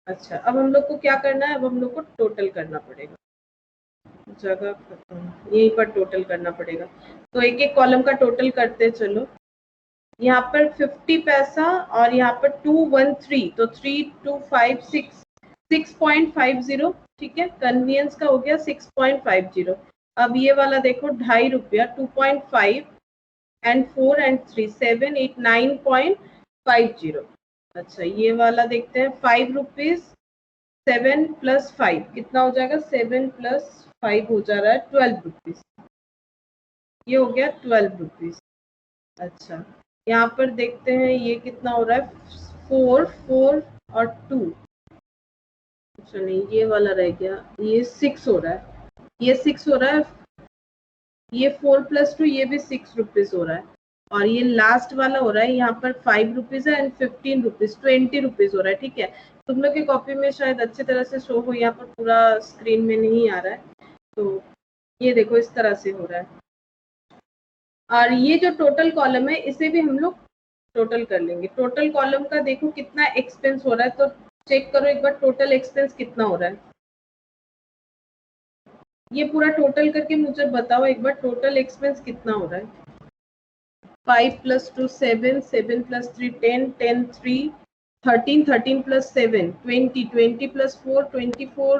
अच्छा, अब हम लोग को क्या करना है, अब हम लोग को टोटल करना पड़ेगा, जगह खत्म, यहीं पर टोटल करना पड़ेगा। तो एक एक कॉलम का टोटल करते चलो। यहाँ पर 50 पैसा और यहाँ पर 213, तो 3256 6.50, ठीक है, कन्वीनियंस का हो गया 6.50। अब ये वाला देखो 2.5 रुपया, 2.5 एंड 4 एंड 3 7 8 9.50। अच्छा, ये वाला देखते हैं 5 रुपीज, 7 प्लस 5 कितना हो जाएगा, 7 प्लस 5 हो जा रहा है 12 रुपीज, ये हो गया 12 रुपीज। अच्छा, यहाँ पर देखते हैं ये कितना हो रहा है, 4 4 और 2, अच्छा नहीं ये वाला रह गया, ये 6 हो रहा है, ये 6 हो रहा है, ये 4 प्लस 2 ये भी 6 रुपीज हो रहा है, और ये लास्ट वाला हो रहा है यहाँ पर 5 रुपीज है एंड 15 रुपीज, 20 रुपीज हो रहा है। ठीक है, तुम लोग की कॉपी में शायद अच्छी तरह से शो हो, यहाँ पर पूरा स्क्रीन में नहीं आ रहा है, तो ये देखो इस तरह से हो रहा है। और ये जो टोटल कॉलम है इसे भी हम लोग टोटल कर लेंगे। टोटल कॉलम का देखो कितना एक्सपेंस हो रहा है, तो चेक करो एक बार टोटल एक्सपेंस कितना हो रहा है, ये पूरा टोटल करके मुझे बताओ एक बार टोटल एक्सपेंस कितना हो रहा है। 5 plus 2 7, 7 plus 3 10, 10 3 13, 13 plus 7 20, 20 plus 4 24,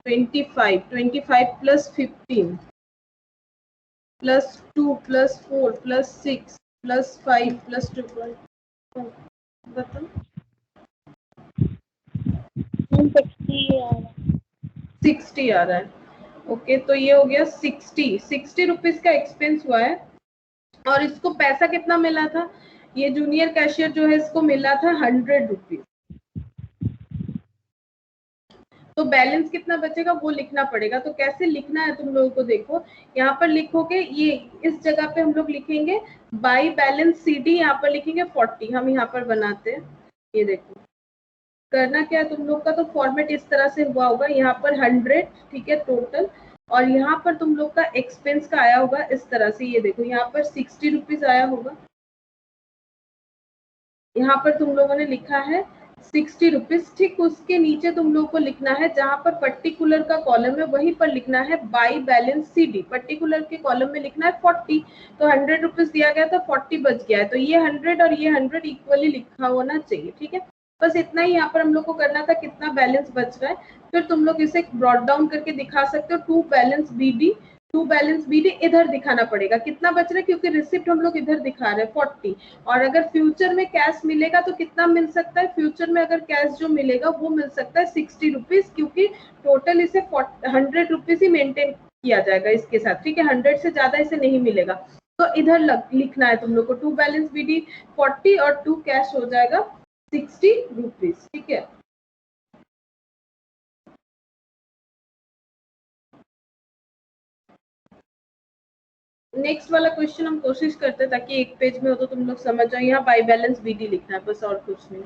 25, 25 plus 15 plus 2 plus 4 plus 6 plus 5 plus 2 बताओ 60 आ रहा है। ओके, तो ये हो गया 60 रुपीज का एक्सपेंस हुआ है, और इसको पैसा कितना मिला था, ये जूनियर कैशियर जो है इसको मिला था 100 रुपीज। तो बैलेंस कितना बचेगा वो लिखना पड़ेगा। तो कैसे लिखना है तुम लोगों को देखो, यहाँ पर लिखोगे, ये इस जगह पे हम लोग लिखेंगे बाई बैलेंस CD, यहाँ पर लिखेंगे 40, हम यहाँ पर बनाते हैं, ये देखो करना क्या है तुम लोग का, तो फॉर्मेट इस तरह से हुआ होगा, यहाँ पर 100, ठीक है टोटल, और यहाँ पर तुम लोग का एक्सपेंस का आया होगा इस तरह से, ये देखो यहाँ पर 60 रुपीज आया होगा, यहाँ पर तुम लोगों ने लिखा है 60 रुपीज। ठीक उसके नीचे तुम लोगों को लिखना है, जहां पर पर्टिकुलर का कॉलम है वहीं पर लिखना है बाई बैलेंस CD, पर्टिकुलर के कॉलम में लिखना है 40, तो 100 रुपीज दिया गया तो 40 बच गया है, तो ये 100 और ये 100 इक्वली लिखा होना चाहिए। ठीक है, बस इतना ही यहाँ पर हम लोग को करना था, कितना बैलेंस बच रहा है, फिर तुम लोग इसे ब्रॉट डाउन करके दिखा सकते हो, टू बैलेंस BD इधर दिखाना पड़ेगा कितना बच रहा है, क्योंकि रिसिप्ट हम लोग इधर दिखा रहे हैं 40, और अगर फ्यूचर में कैश मिलेगा तो कितना मिल सकता है, फ्यूचर में अगर कैश जो मिलेगा वो मिल सकता है 60 रुपीज, क्योंकि टोटल इसे 100 रुपीज ही मेंटेन किया जाएगा इसके साथ। ठीक है, 100 से ज्यादा इसे नहीं मिलेगा, तो इधर लिखना है तुम लोग को, टू बैलेंस BD 40 और टू कैश हो जाएगा 60 रुपीज। ठीक है, नेक्स्ट वाला क्वेश्चन हम कोशिश करते हैं ताकि एक पेज में हो तो तुम लोग समझ जाओ। यहाँ बाई बैलेंस BD लिखना है बस, और कुछ नहीं।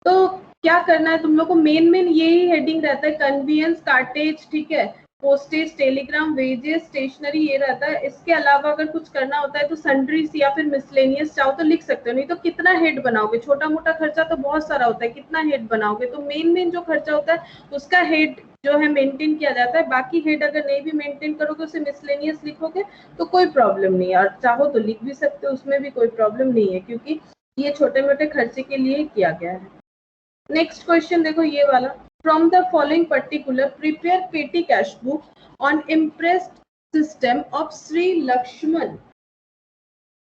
तो क्या करना है तुम लोग को, मेन यही हेडिंग रहता है, कन्वीनियंस, कार्टेज, ठीक है, पोस्टेज, टेलीग्राम, वेजेस, स्टेशनरी, ये रहता है। इसके अलावा अगर कुछ करना होता है तो सन्ड्रीज या फिर मिसलेनियस चाहो तो लिख सकते हो, नहीं तो कितना हेड बनाओगे, छोटा मोटा खर्चा तो बहुत सारा होता है, कितना हेड बनाओगे, तो मेन जो खर्चा होता है उसका हेड जो है मेंटेन किया जाता है, बाकी हेड अगर नहीं भी मेंटेन करोगे उसे मिसलेनियस लिखोगे तो कोई प्रॉब्लम नहीं है, और चाहो तो लिख भी सकते हो, उसमें भी कोई प्रॉब्लम नहीं है, क्योंकि ये छोटे मोटे खर्चे के लिए किया गया है। नेक्स्ट क्वेश्चन देखो ये वाला, from the following particular prepare petty cash book on imprest system of Shri Lakshman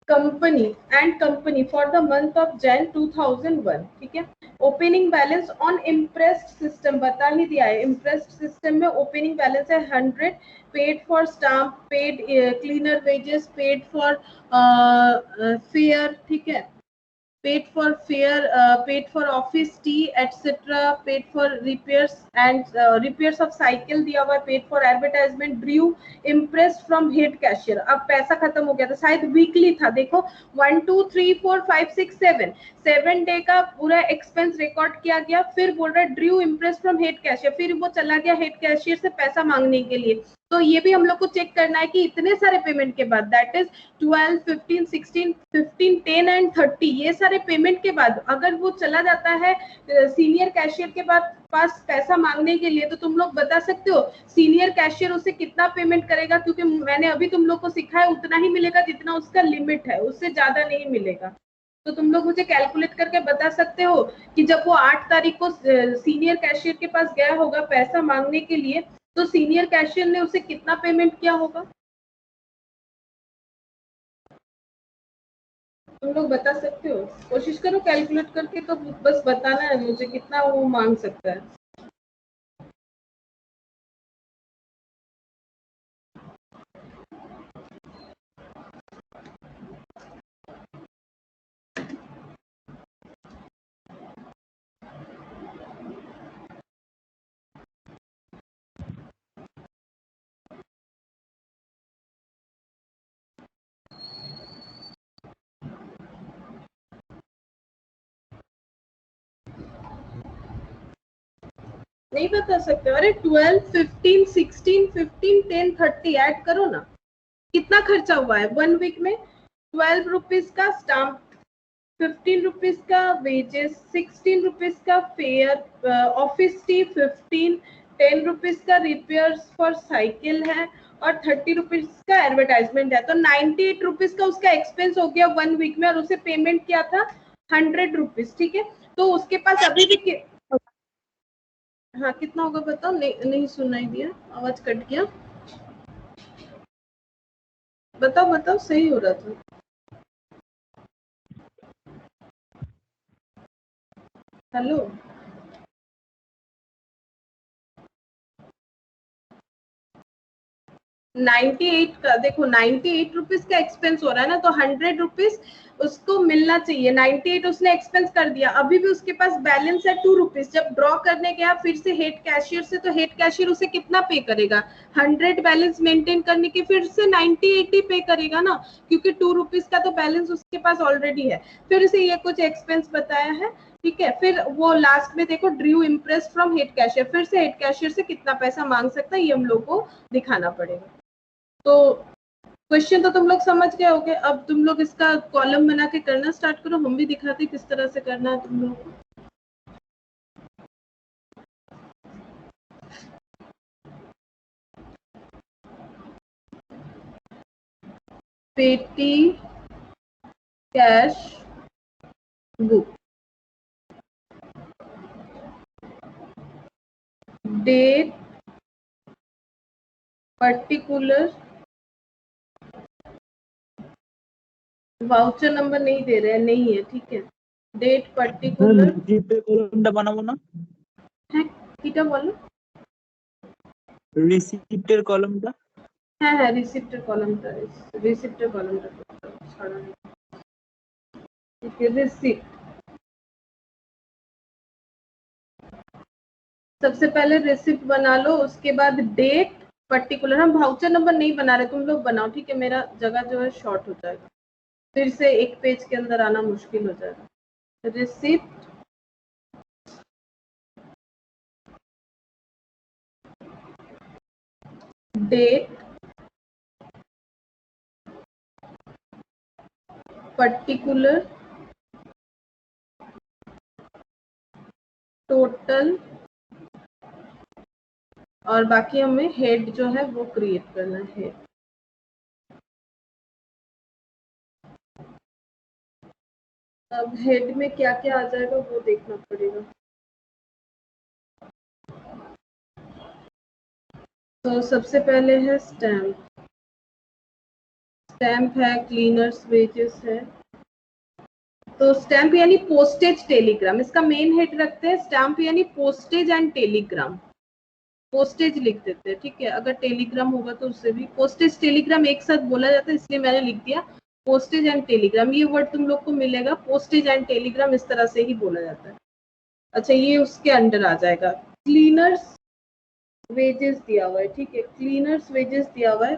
company for the month of Jan 2001। ठीक है, opening balance on imprest system बता ही दिया है, इम्प्रेस्ड सिस्टम में ओपनिंग बैलेंस है 100, paid for stamp, paid cleaner wages, paid for fare, ठीक है, paid for fare, paid for office tea, etc., paid for repairs and repairs of cycle दिया हुआ, paid for advertisement, drew impressed from head cashier। अब पैसा खत्म हो गया था, शायद वीकली था, देखो 1 2 3 4 5 6 7 डे का पूरा एक्सपेंस रिकॉर्ड किया गया, फिर बोल रहा है Drew impress from head cashier, फिर वो चला गया हेड कैशियर से पैसा मांगने के लिए, तो ये भी हम लोग को चेक करना है कि इतने सारे पेमेंट के बाद, दैट इज 12, 15, 16, 15, 10 एंड 30, ये सारे पेमेंट के बाद अगर वो चला जाता है सीनियर कैशियर के पास पैसा मांगने के लिए, तो तुम लोग बता सकते हो सीनियर कैशियर उसे कितना पेमेंट करेगा? क्योंकि मैंने अभी तुम लोग को सिखाया उतना ही मिलेगा जितना उसका लिमिट है, उससे ज्यादा नहीं मिलेगा। तो तुम लोग मुझे कैलकुलेट करके बता सकते हो कि जब वो 8 तारीख को सीनियर कैशियर के पास गया होगा पैसा मांगने के लिए, तो सीनियर कैशियर ने उसे कितना पेमेंट किया होगा? तुम लोग बता सकते हो? कोशिश करो कैलकुलेट करके, तो बस बताना है मुझे कितना वो मांग सकता है। नहीं बता सकते? अरे 12, 15, 16, 15, 10, 30 ऐड करो ना, कितना खर्चा हुआ है 1 वीक में? 12 रुपीज का स्टाम्प, 15 रुपीज का वेजेस, 16 रुपीज का फेयर, ऑफिस टी 15, 10 रुपीज का रिपेयर्स फॉर साइकिल है और 30 रुपीज का एडवर्टाइजमेंट है। तो 98 रुपीज का उसका एक्सपेंस हो गया 1 वीक में, और उसे पेमेंट किया था 100 रुपीज। ठीक है, तो उसके पास अभी भी हाँ कितना होगा बताओ? नहीं सुनाई दिया, आवाज कट गया। बताओ बताओ, सही हो रहा था। हेलो, 98 का देखो, 98 रुपीज का एक्सपेंस हो रहा है ना, तो 100 रुपीज उसको मिलना चाहिए। 98 उसने एक्सपेंस कर दिया, अभी भी उसके पास बैलेंस है 2 रुपीज। जब ड्रॉ करने गया फिर से हेड कैशियर से, तो हेड कैशियर उसे कितना पे करेगा? 100 बैलेंस मेंटेन करने के फिर से 98 ही पे करेगा ना, क्योंकि 2 रुपीज का तो बैलेंस उसके पास ऑलरेडी है। फिर उसे ये कुछ एक्सपेंस बताया है, ठीक है। फिर वो लास्ट में देखो, Drew impress from head cashier, फिर से हेड कैशियर से कितना पैसा मांग सकता है ये हम लोग को दिखाना पड़ेगा। तो क्वेश्चन तो तुम लोग समझ गए होगे, अब तुम लोग इसका कॉलम बना के करना स्टार्ट करो, हम भी दिखाते किस तरह से करना है तुम लोग को। Petty cash book, date particular, voucher number नहीं दे रहे हैं, नहीं है, ठीक है। डेट पर्टिकुलर কলমটা বানাবো না? হ্যাঁ কিটা বলো? রিসিপ্টের কলমটা। হ্যাঁ হ্যাঁ, রিসিপ্টের কলমটা ছাড়া নেই। ठीक है, रिसिप्ट सबसे पहले रिसिप्ट बना लो, उसके बाद डेट पर्टिकुलर, हम वाउचर नंबर नहीं बना रहे, तुम लोग बनाओ, ठीक है। मेरा जगह जो है शॉर्ट हो जाएगा, फिर से एक पेज के अंदर आना मुश्किल हो जाएगा। रिसिप्ट, डेट पर्टिकुलर, टोटल, और बाकी हमें हेड जो है वो क्रिएट करना है। अब हेड में क्या क्या आ जाएगा वो देखना पड़ेगा। तो सबसे पहले है स्टैम्प, स्टैम्प है, क्लीनर्स वेजेस है। तो स्टैम्प यानी पोस्टेज टेलीग्राम, इसका मेन हेड रखते हैं स्टैम्प यानी पोस्टेज एंड टेलीग्राम। पोस्टेज लिख देते हैं, ठीक है। अगर टेलीग्राम होगा तो उससे भी, पोस्टेज टेलीग्राम एक साथ बोला जाता है, इसलिए मैंने लिख दिया पोस्टेज एंड टेलीग्राम। ये वर्ड तुम लोग को मिलेगा, पोस्टेज एंड टेलीग्राम इस तरह से ही बोला जाता है। अच्छा, ये उसके अंडर आ जाएगा। क्लीनर्स वेजेस दिया हुआ है, ठीक है, क्लीनर्स वेजेस दिया हुआ है,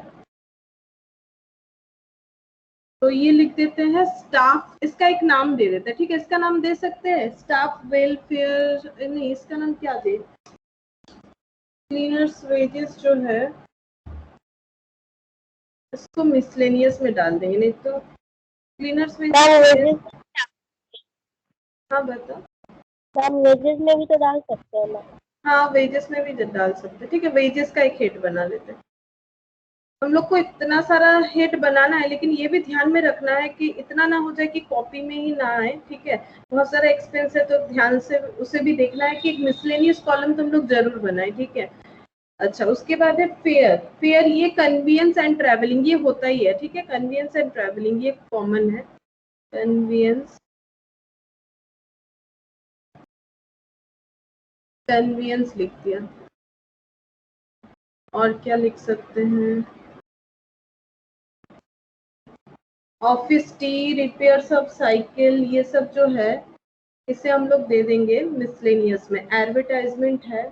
तो ये लिख देते हैं स्टाफ, इसका एक नाम दे देते हैं, ठीक है। इसका नाम दे सकते हैं स्टाफ वेलफेयर, नहीं इसका नाम क्या दे, क्लीनर्स वेजेस जो है इसको मिसलेनियस में डाल देंगे, नहीं तो क्लीनर्स में। हाँ बता। मैम वेजेस में भी तो डाल सकते हैं ना? हाँ वेजेस में भी डाल सकते हैं, ठीक है, वेजेस का एक हेड बना लेते हैं। हम लोग को इतना सारा हेड बनाना है, लेकिन ये भी ध्यान में रखना है कि इतना ना हो जाए कि कॉपी में ही ना आए, ठीक है, बहुत सारा एक्सपेंस है तो ध्यान से उसे भी देखना है कि एक मिसलेनियस कॉलम तुम लोग जरूर बनाए, ठीक है। अच्छा, उसके बाद है फेयर। फेयर ये कन्वीनियंस एंड ट्रैवलिंग, ये होता ही है, ठीक है, कन्वीनियंस एंड ट्रैवलिंग ये कॉमन है। कन्वीनियंस, कन्वीनियंस लिख दिया। और क्या लिख सकते हैं, office T, repairs of cycle, ये सब जो है इसे हम लोग दे देंगे मिसलेनियस में। एडवर्टाइजमेंट है,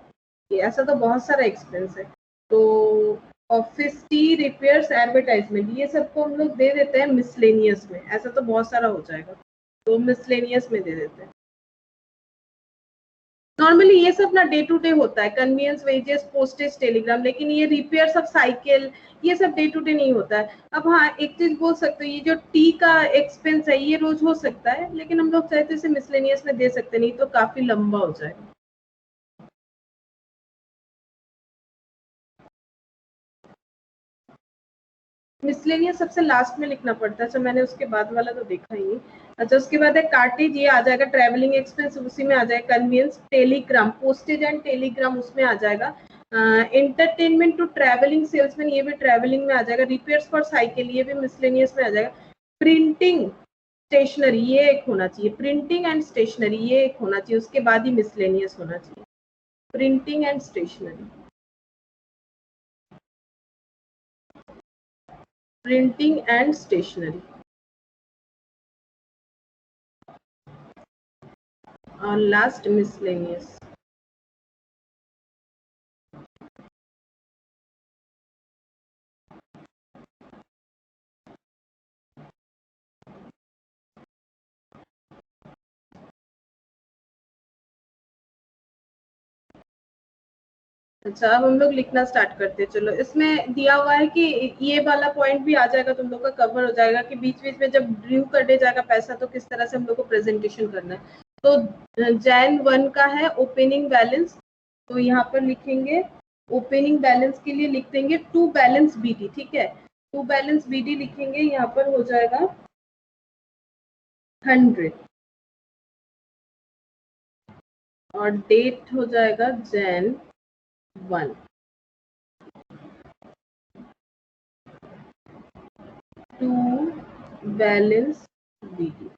ये ऐसा तो बहुत सारा एक्सपेंस है, तो ऑफिस टी, रिपेयर्स, एडवर्टाइजमेंट, ये सबको हम लोग दे देते हैं मिसलेनियस में। ऐसा तो बहुत सारा हो जाएगा, तो मिसलेनियस में दे देते हैं। नॉर्मली ये सब ना डे टू डे होता है, कन्वीनियंस, वेजेस, पोस्टेज, टेलीग्राम, लेकिन ये रिपेयर्स ऑफ साइकिल ये सब डे टू डे नहीं होता है। अब हाँ एक चीज बोल सकते हो, ये जो टी का एक्सपेंस है ये रोज हो सकता है, लेकिन हम लोग चाहते इसे मिसलेनियस में दे सकते, नहीं तो काफी लंबा हो जाएगा। मिसलेनियस सबसे लास्ट में लिखना पड़ता है। अच्छा मैंने उसके बाद वाला तो देखा ही नहीं। अच्छा उसके बाद है कार्टेज, ये आ जाएगा ट्रैवलिंग एक्सपेंस, उसी में आ जाएगा। Convenience, Telegram, postage and Telegram उसमें आ जाएगा। एंटरटेनमेंट टू ट्रैवलिंग सेल्समैन, ये भी ट्रैवलिंग में आ जाएगा। रिपेयर्स फॉर साइकिल, ये भी मिसलेनियस में आ जाएगा। प्रिंटिंग, स्टेशनरी, ये एक होना चाहिए। प्रिंटिंग एंड स्टेशनरी ये एक होना चाहिए, उसके बाद ही मिसलेनियस होना चाहिए। Printing and stationery, printing and stationery. और लास्ट मिसलेनियस। अच्छा अब हम लोग लिखना स्टार्ट करते हैं। चलो इसमें दिया हुआ है कि ये वाला पॉइंट भी आ जाएगा, तुम लोग का कवर हो जाएगा कि बीच बीच में जब ड्यू करने जाएगा पैसा तो किस तरह से हम लोग को प्रेजेंटेशन करना है। तो जैन 1 का है ओपनिंग बैलेंस, तो यहाँ पर लिखेंगे ओपनिंग बैलेंस के लिए लिख देंगे टू बैलेंस बीडी, ठीक है, टू बैलेंस बीडी लिखेंगे, यहाँ पर हो जाएगा 100 और डेट हो जाएगा Jan 1। To balance BD,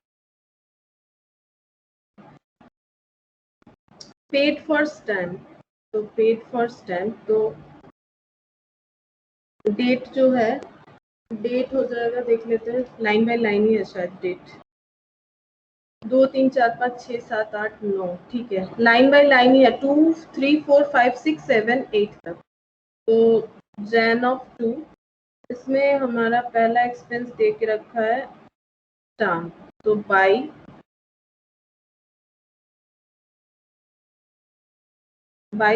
paid for stamp, तो पेड फॉर स्टैम्प, तो डेट जो है, डेट हो जाएगा, देख लेते हैं, लाइन बाय लाइन ही है शायद डेट, 2 3 4 5 6 7 8 9, ठीक है, लाइन बाय लाइन ही है, 2 3 4 5 6 7 8 तक। तो जैन ऑफ 2, इसमें हमारा पहला एक्सपेंस दे के रखा है स्टाम्प, तो बाई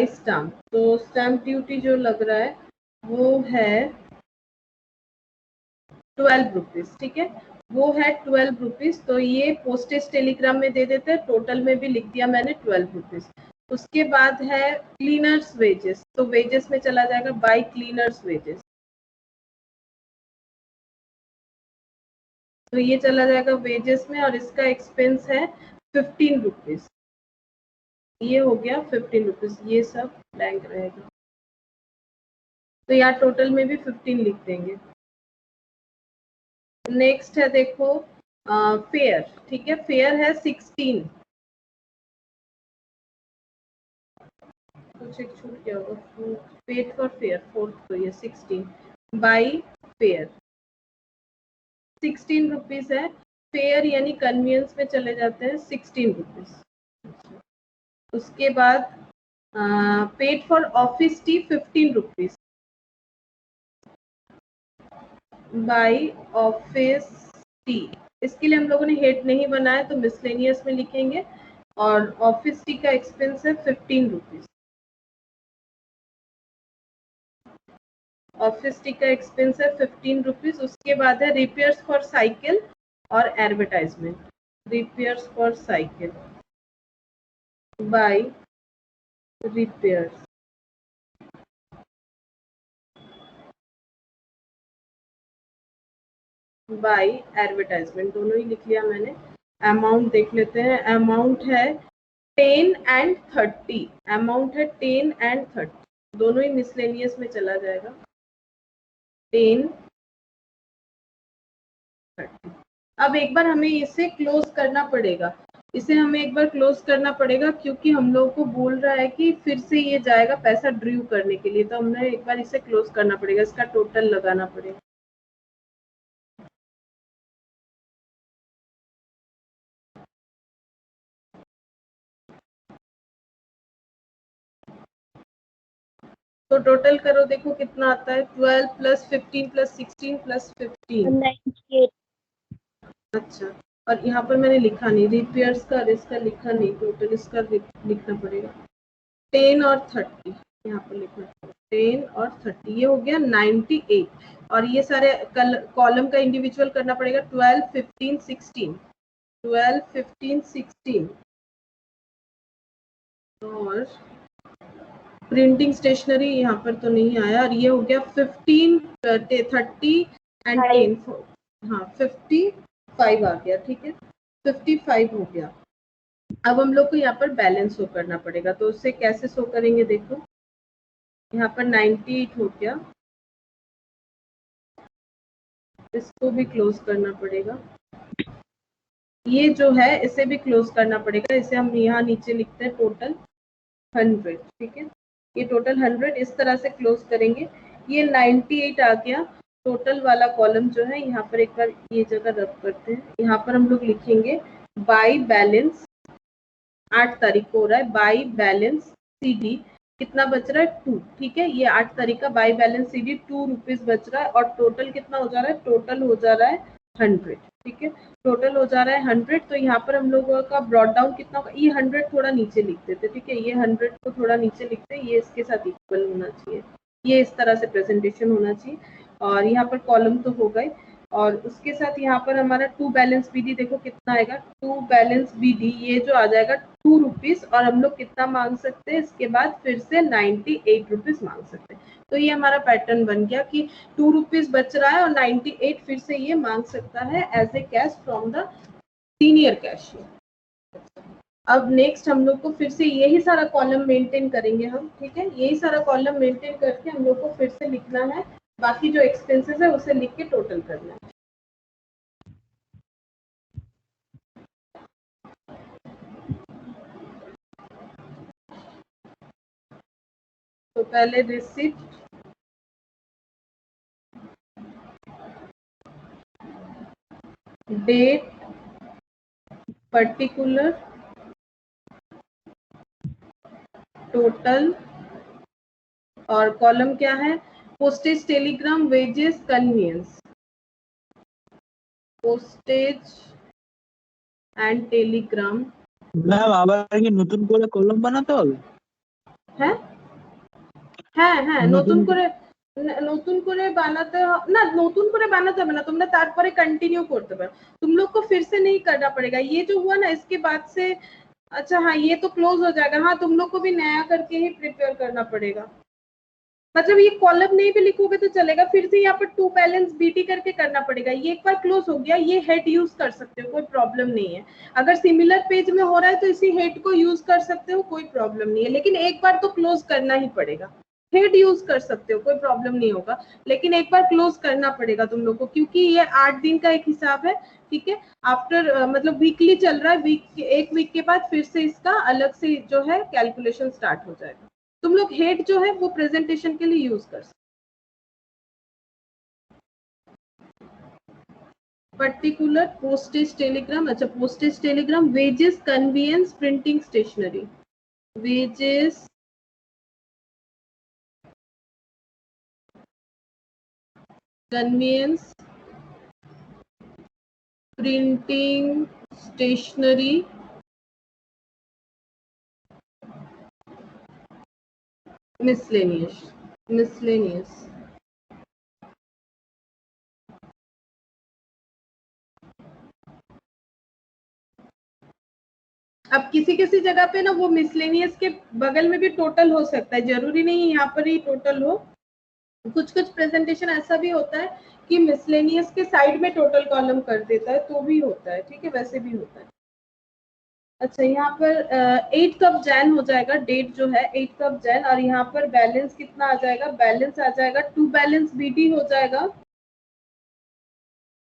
स्टाम्प, तो स्टैम्प ड्यूटी जो लग रहा है वो है 12 रुपीज, ठीक है, वो है 12 रुपीज। तो ये पोस्टेज टेलीग्राम में दे देते हैं, टोटल में भी लिख दिया मैंने 12 रुपीज। उसके बाद है क्लीनर्स वेजेस, तो वेजेस में चला जाएगा बाई क्लीनर्स वेजेस, तो ये चला जाएगा वेजेस में, और इसका एक्सपेंस है 15 रुपीज, ये हो गया 15 रुपीज, ये सब ब्लैंक रहेगा, तो यहाँ टोटल में भी 15 लिख देंगे। नेक्स्ट है देखो फेयर, ठीक है, फेयर है 16, कुछ एक छूट गया होगा, पेड फॉर फेयर 4th, तो ये 16 बाई फेयर 16 रुपीज है। फेयर यानी कन्वीनियंस में चले जाते हैं 16 रुपीज। उसके बाद paid for office T 15 rupees by office T, इसके लिए हम लोगों ने हेड नहीं बनाया तो मिसलेनियस में लिखेंगे, और ऑफिस टी का एक्सपेंस है 15 रुपीज। ऑफिस टी का एक्सपेंस है 15 रुपीज। उसके बाद है रिपेयर्स फॉर साइकिल और advertisement. Repairs for cycle by repairs by advertisement, दोनों ही लिख लिया मैंने। अमाउंट देख लेते हैं, अमाउंट है 10 एंड 30, अमाउंट है 10 एंड 30, दोनों ही मिसलेनियस में चला जाएगा। 10 30। अब एक बार हमें इसे क्लोज करना पड़ेगा, इसे हमें एक बार क्लोज करना पड़ेगा क्योंकि हम लोग को बोल रहा है कि फिर से ये जाएगा पैसा ड्रू करने के लिए, तो हमने एक बार इसे क्लोज करना पड़ेगा, इसका टोटल लगाना पड़ेगा। तो टोटल करो, देखो कितना आता है। 12 प्लस 15 प्लस 16 प्लस 15। 98। अच्छा, और यहाँ पर मैंने लिखा नहीं रिपेयर्स का और इसका लिखा नहीं, टोटल इसका लिखना पड़ेगा। 10 और 30 यहाँ पर लिखना पड़ेगा, 10 और 30, ये हो गया 98। और ये सारे कॉलम का इंडिविजुअल करना पड़ेगा। 12 15 16, 12 15 16 और प्रिंटिंग स्टेशनरी यहाँ पर तो नहीं आया, और ये हो गया 15 30 एंड 10, हाँ 55 आ गया, ठीक है 55 हो गया। अब हम लोग को यहाँ पर बैलेंस शो करना पड़ेगा, तो उससे कैसे शो करेंगे, देखो यहाँ पर 98 हो गया, इसको भी क्लोज करना पड़ेगा। ये जो है इसे भी क्लोज करना पड़ेगा, इसे हम यहाँ नीचे लिखते हैं टोटल 100, ठीक है ये टोटल 100 इस तरह से क्लोज करेंगे। ये 98 आ गया, टोटल वाला कॉलम जो है यहाँ पर एक बार ये जगह रब करते हैं। यहाँ पर हम लोग लिखेंगे बाय बैलेंस, 8 तारीख को हो रहा है, बाय बैलेंस CD कितना बच रहा है 2, ठीक है ये 8 तारीख का बाय बैलेंस CD 2 रुपीज बच रहा है, और टोटल कितना हो जा रहा है, टोटल हो जा रहा है 100, ठीक है टोटल हो जा रहा है 100। तो यहाँ पर हम लोगों का ब्रॉड डाउन कितना होगा, ये 100 थोड़ा नीचे लिख देते, ठीक है ये 100 को थोड़ा नीचे लिखते, ये इसके साथ इक्वल होना चाहिए, ये इस तरह से प्रेजेंटेशन होना चाहिए। और यहाँ पर कॉलम तो हो गए, और उसके साथ यहाँ पर हमारा 2 बैलेंस BD देखो कितना आएगा, 2 बैलेंस BD ये जो आ जाएगा 2 रुपीज, और हम लोग कितना मांग सकते हैं, इसके बाद फिर से 98 रुपीज मांग सकते हैं। तो ये हमारा पैटर्न बन गया कि 2 रुपीज बच रहा है और 98 फिर से ये मांग सकता है as a cash from the senior cashier. अब नेक्स्ट हम लोग को फिर से यही सारा कॉलम मेंटेन करेंगे हम, ठीक है यही सारा कॉलम मेंटेन करके हम लोग को फिर से लिखना है, बाकी जो एक्सपेंसेस है उसे लिख के टोटल करना है। तो पहले रिसिप्ट, डेट, पर्टिकुलर, टोटल, और कॉलम क्या है, postage, telegram, wages, convenience, postage and Telegram. Ma'am আবার কি নতুন করে কলম বানাতে হবে? হ্যাঁ হ্যাঁ হ্যাঁ নতুন নতুন করে বানাতে না, নতুন করে বানাতে হবে না, তোমরা তারপরে कंटिन्यू করতে পারো, तुम लोग को फिर से नहीं करना पड़ेगा, ये जो हुआ ना इसके बाद से। अच्छा हाँ ये तो क्लोज हो जाएगा, हाँ तुम लोग को भी नया करके ही प्रिपेयर करना पड़ेगा, मतलब ये कॉलम नहीं भी लिखोगे तो चलेगा, फिर से यहाँ पर 2 बैलेंस BD करके करना पड़ेगा। ये एक बार क्लोज हो गया, ये हेड यूज कर सकते हो, कोई प्रॉब्लम नहीं है, अगर सिमिलर पेज में हो रहा है तो इसी हेड को यूज कर सकते हो, कोई प्रॉब्लम नहीं है, लेकिन एक बार तो क्लोज करना ही पड़ेगा। हेड यूज कर सकते हो, कोई प्रॉब्लम नहीं होगा, लेकिन एक बार क्लोज करना पड़ेगा तुम लोग को, क्योंकि ये 8 दिन का एक हिसाब है, ठीक है आफ्टर मतलब वीकली चल रहा है, एक वीक के बाद फिर से इसका अलग से जो है कैलकुलेशन स्टार्ट हो जाएगा। तुम लोग हेड जो है वो प्रेजेंटेशन के लिए यूज कर सकते। पर्टिकुलर, पोस्टेज, टेलीग्राम, अच्छा postage, telegram, wages, conveyance, printing stationery, wages, conveyance, printing stationery, miscellaneous, अब किसी किसी जगह पे ना वो मिसलेनियस के बगल में भी टोटल हो सकता है, जरूरी नहीं यहाँ पर ही टोटल हो। कुछ कुछ प्रेजेंटेशन ऐसा भी होता है कि मिसलेनियस के साइड में टोटल कॉलम कर देता है, तो भी होता है, ठीक है, वैसे भी होता है। अच्छा, यहाँ पर 8th ऑफ जैन हो जाएगा, डेट जो है 8th ऑफ जैन, और यहाँ पर बैलेंस कितना आ जाएगा, बैलेंस आ जाएगा 2 बैलेंस बीडी हो जाएगा।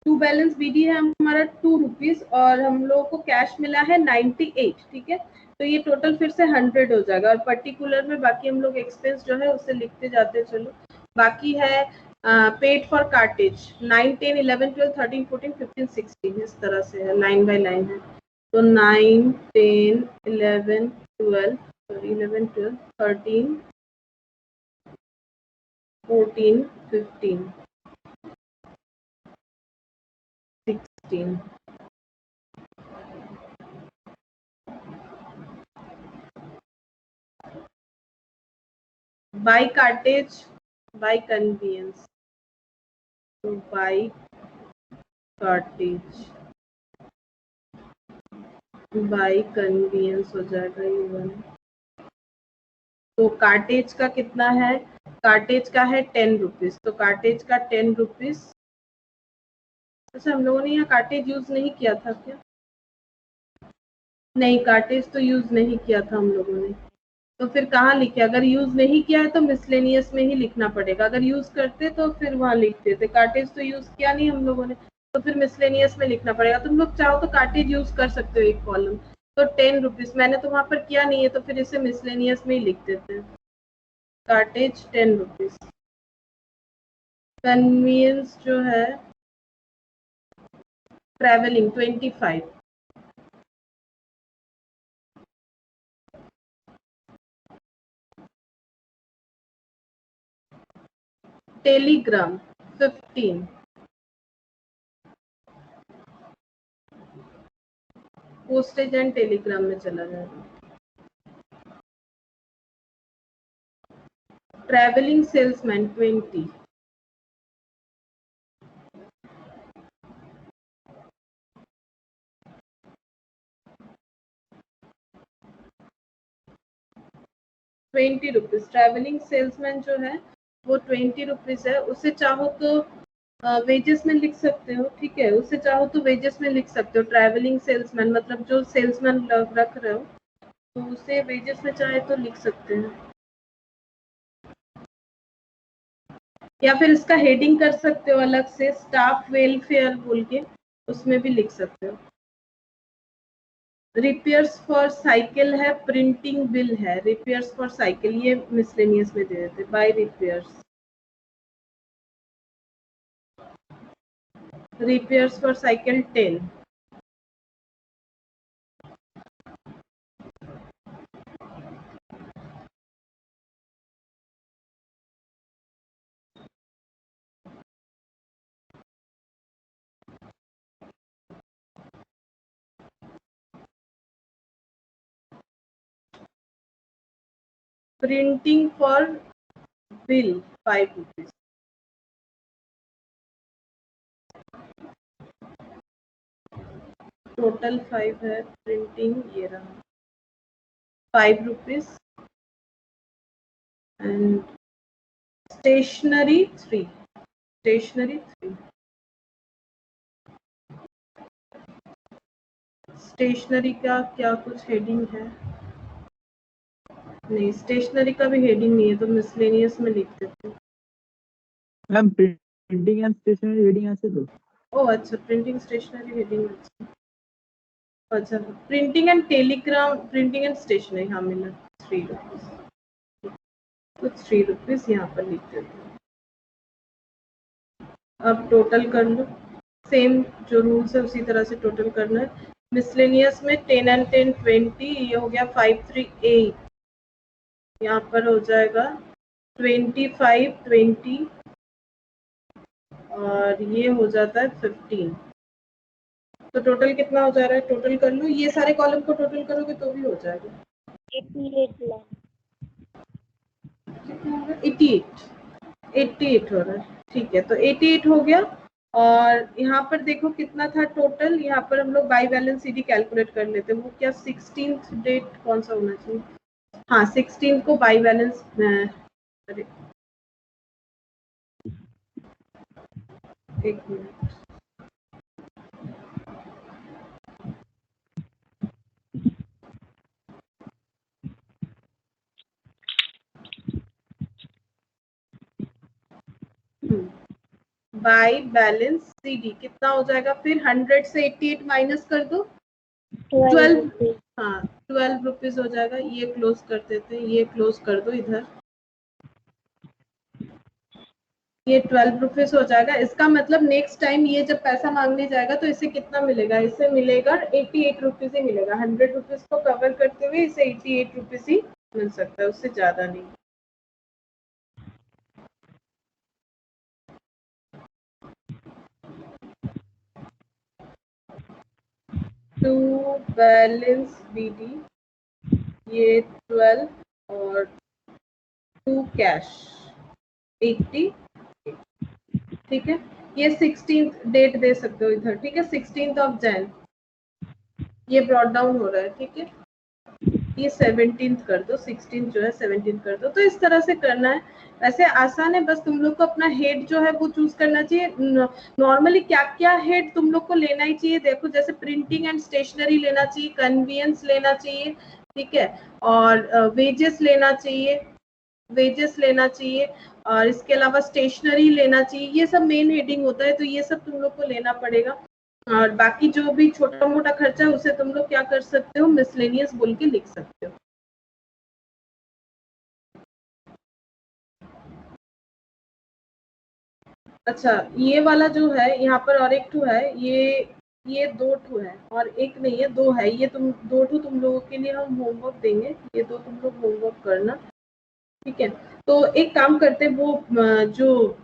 2 बैलेंस बीडी है हमारा 2 रुपीज, और हम लोगों को कैश मिला है 98, ठीक है। तो ये टोटल फिर से 100 हो जाएगा, और पर्टिकुलर में बाकी हम लोग एक्सपेंस जो है उससे लिखते जाते चलो। बाकी है पेड फॉर कार्टेज 9, 10, 11, 12, 13, 14, 15, 16, इस तरह से है, लाइन बाय लाइन है। तो 9, 10, 11, 12, 11, 12, 13, 14, 15, 16। By cartage, by convenience, तो by cartage, by convenience हो जाएगा ये वाला। तो कार्टेज का कितना है, कार्टेज का है 10 रुपीज, तो कार्टेज का 10 रुपीज। अच्छा, हम लोगों ने यहाँ कार्टेज यूज नहीं किया था क्या? नहीं, कार्टेज तो यूज नहीं किया था हम लोगों ने, तो फिर कहाँ लिखे? अगर यूज नहीं किया है तो मिसलेनियस में ही लिखना पड़ेगा, अगर यूज करते तो फिर वहां लिखते थे। कार्टेज तो यूज किया नहीं हम लोगों ने, तो फिर मिसलेनियस में लिखना पड़ेगा। तुम लोग चाहो तो कार्टेज यूज कर सकते हो एक कॉलम। तो 10 रुपीज मैंने तो वहां पर किया नहीं है, तो फिर इसे मिसलेनियस में ही लिख देते हैं, कार्टेज 10 रुपीज। कन्वीनियंस जो है travelling 25, Telegram 15, postage and Telegram में चला जाएगा। Travelling salesman 20, ₹20। ट्रैवलिंग सेल्समैन जो है वो 20 रुपीज है। उसे चाहो तो वेजेस में लिख सकते हो, ठीक है, उसे चाहो तो वेजेस में लिख सकते हो। ट्रैवलिंग सेल्समैन मतलब जो सेल्समैन रख रहे हो, तो उसे वेजेस में चाहे तो लिख सकते हैं, या फिर इसका हेडिंग कर सकते हो अलग से, स्टाफ वेलफेयर बोल के, उसमें भी लिख सकते हो। रिपेयर्स फॉर साइकिल है, प्रिंटिंग बिल है, रिपेयर्स फॉर साइकिल ये मिसलेनियस में दे देते, by repairs, repairs for cycle 10। Printing for bill 5 rupees. Total 5 है, प्रिंटिंग ये रहा 5 rupees, and stationery 3, stationery 3, stationery का क्या कुछ हेडिंग है? नहीं, स्टेशनरी का भी हेडिंग नहीं है, तो मिसलेनियस में लिख देते हैं। Ma'am printing and stationery heading আছে তো? ओ अच्छा, प्रिंटिंग स्टेशनरी हेडिंग, अच्छा, printing and telegram, printing and stationery, हाँ मिला 3 रुपीज, तो 3 रुपीज यहाँ पर लिख देते हैं। अब टोटल कर लो, सेम जो रूल्स है उसी तरह से टोटल करना है। मिसलेनियस में 10 एंड 10 20, ये हो गया 538, यहाँ पर हो जाएगा 25 20, और ये हो जाता है 15। तो टोटल कितना हो जा रहा है, टोटल कर लो, ये सारे कॉलम को टोटल करोगे तो भी हो जाएगा। 88 लाख। कितना हो रहा है? 88 हो रहा है, ठीक है, तो 88 हो गया। और यहाँ पर देखो कितना था टोटल, यहाँ पर हम लोग बाई बैलेंस सीडी कैलकुलेट कर लेते हैं। वो क्या 16th डेट कौन सा होना चाहिए, हाँ 16th को बाई बैलेंस, अरे एक मिनट, बाई बैलेंस सीडी कितना हो जाएगा फिर, 100 से 88 माइनस कर दो, 12, हाँ 12 रुपीज हो जाएगा। ये क्लोज कर देते हैं, ये क्लोज कर दो इधर, ये 12 रुपीज हो जाएगा। इसका मतलब नेक्स्ट टाइम ये जब पैसा मांगने जाएगा तो इसे कितना मिलेगा, इसे मिलेगा 88 रुपीज ही मिलेगा। 100 रुपीज को कवर करते हुए इसे 88 रुपीज ही मिल सकता है, उससे ज्यादा नहीं। टू बैलेंस बीडी ये 12 और टू कैश 80, ठीक है। ये 16th डेट दे सकते हो इधर, ठीक है, 16th ऑफ जैन ये ब्रॉट डाउन हो रहा है, ठीक है। ये 17th कर दो, 16th जो है 17th कर दो। तो इस तरह से करना है, वैसे आसान है, बस तुम लोग को अपना हेड जो है वो चूज करना चाहिए। नॉर्मली क्या क्या हेड तुम लोग को लेना ही चाहिए, देखो जैसे प्रिंटिंग एंड स्टेशनरी लेना चाहिए, कन्वीनियंस लेना चाहिए, ठीक है, और वेजेस लेना चाहिए, वेजेस लेना चाहिए, और इसके अलावा स्टेशनरी लेना चाहिए। ये सब मेन हेडिंग होता है, तो ये सब तुम लोग को लेना पड़ेगा। और बाकी जो भी छोटा मोटा खर्चा है उसे तुम लोग क्या कर सकते हो, मिसलेनियस बोल के लिख सकते हो। अच्छा ये वाला जो है यहाँ पर और एक ठू है, ये दो ठू है और एक नहीं है, दो है। ये तुम दो ठू तुम लोगों के लिए हम होमवर्क देंगे, ये दो तुम लोग होमवर्क करना, ठीक है। तो एक काम करते हैं, वो जो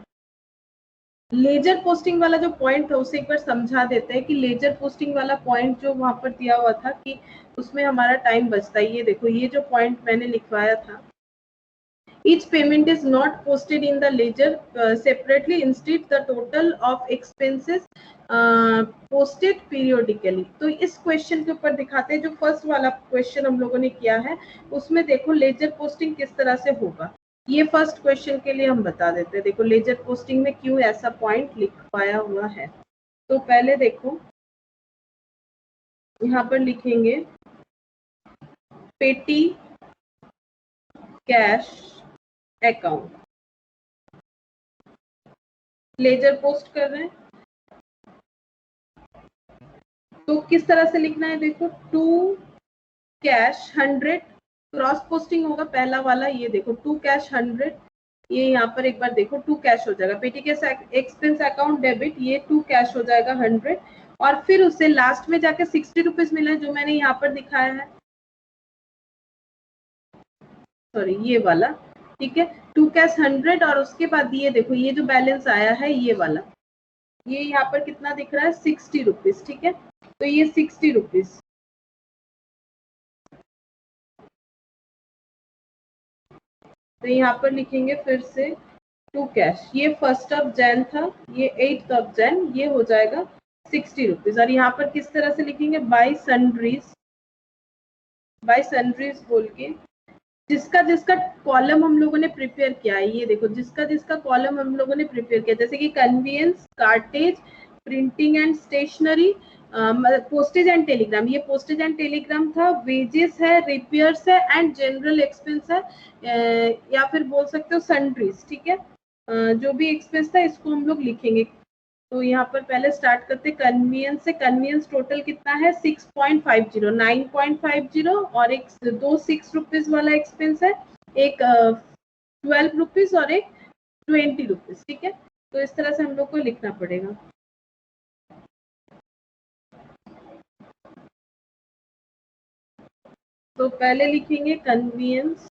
लेजर पोस्टिंग वाला जो पॉइंट था उसे एक बार समझा देते हैं कि लेजर पोस्टिंग वाला पॉइंट जो वहां पर दिया हुआ था कि उसमें हमारा टाइम बचता है। ये देखो ये जो पॉइंट मैंने लिखवाया था, each payment is not posted in the ledger separately, instead the total of expenses posted periodically। तो इस क्वेश्चन के ऊपर दिखाते हैं, जो फर्स्ट वाला क्वेश्चन हम लोगों ने किया है उसमें देखो लेजर पोस्टिंग किस तरह से होगा। ये फर्स्ट क्वेश्चन के लिए हम बता देते हैं, देखो लेजर पोस्टिंग में क्यों ऐसा पॉइंट लिखवाया हुआ है। तो पहले देखो यहाँ पर लिखेंगे पेटी कैश अकाउंट, लेजर पोस्ट कर रहे हैं तो किस तरह से लिखना है, देखो टू कैश 100 क्रॉस पोस्टिंग होगा पहला वाला, ये देखो टू कैश 100, ये यहाँ पर एक बार देखो टू कैश हो जाएगा, पेटी कैश एक्सपेंस अकाउंट डेबिट, ये टू कैश हो जाएगा 100, और फिर उससे लास्ट में जाके 60 रुपीज मिला है जो मैंने यहाँ पर दिखाया है, सॉरी ये वाला, ठीक है, टू कैश 100, और उसके बाद ये देखो ये जो बैलेंस आया है ये वाला, ये यहाँ पर कितना दिख रहा है 60 रुपीज, ठीक है। तो ये 60 रुपीज, तो यहाँ पर लिखेंगे फिर से टू कैश, ये 1st ऑफ जैन था, ये 8th ऑफ जैन, ये हो जाएगा 60 रुपीज। और यहाँ पर किस तरह से लिखेंगे, बाय सन्ड्रीज, बाय सन्ड्रीज बोल के जिसका जिसका कॉलम हम लोगों ने प्रिपेयर किया है, ये देखो जिसका जिसका कॉलम हम लोगों ने प्रिपेयर किया, जैसे कि conveyance, cartage, printing and stationery, postage and telegram, ये पोस्टेज एंड टेलीग्राम था, वेजेस है, रिपेयर्स है एंड जनरल एक्सपेंस है, या फिर बोल सकते हो सन्ड्रीज, ठीक है। जो भी एक्सपेंस था इसको हम लोग लिखेंगे। तो यहाँ पर पहले स्टार्ट करते कन्वीनियंस से, कन्वीनियंस टोटल कितना है 6.50, 9.50, और एक दो 6 रुपीज वाला एक्सपेंस है, एक 12 रुपीज और एक 20 रुपीज, ठीक है। तो इस तरह से हम लोग को लिखना पड़ेगा। तो पहले लिखेंगे कन्वीनियंस,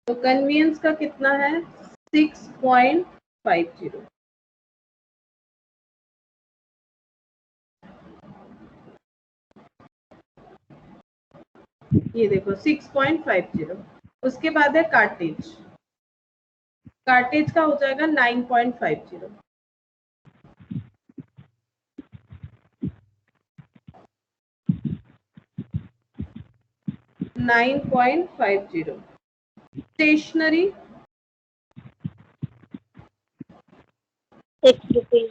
तो कन्वीनियंस का कितना है 6.50, ये देखो 6.50। उसके बाद है कार्टेज, कार्टेज का हो जाएगा 9.50। 9.50। Stationery 6 rupees.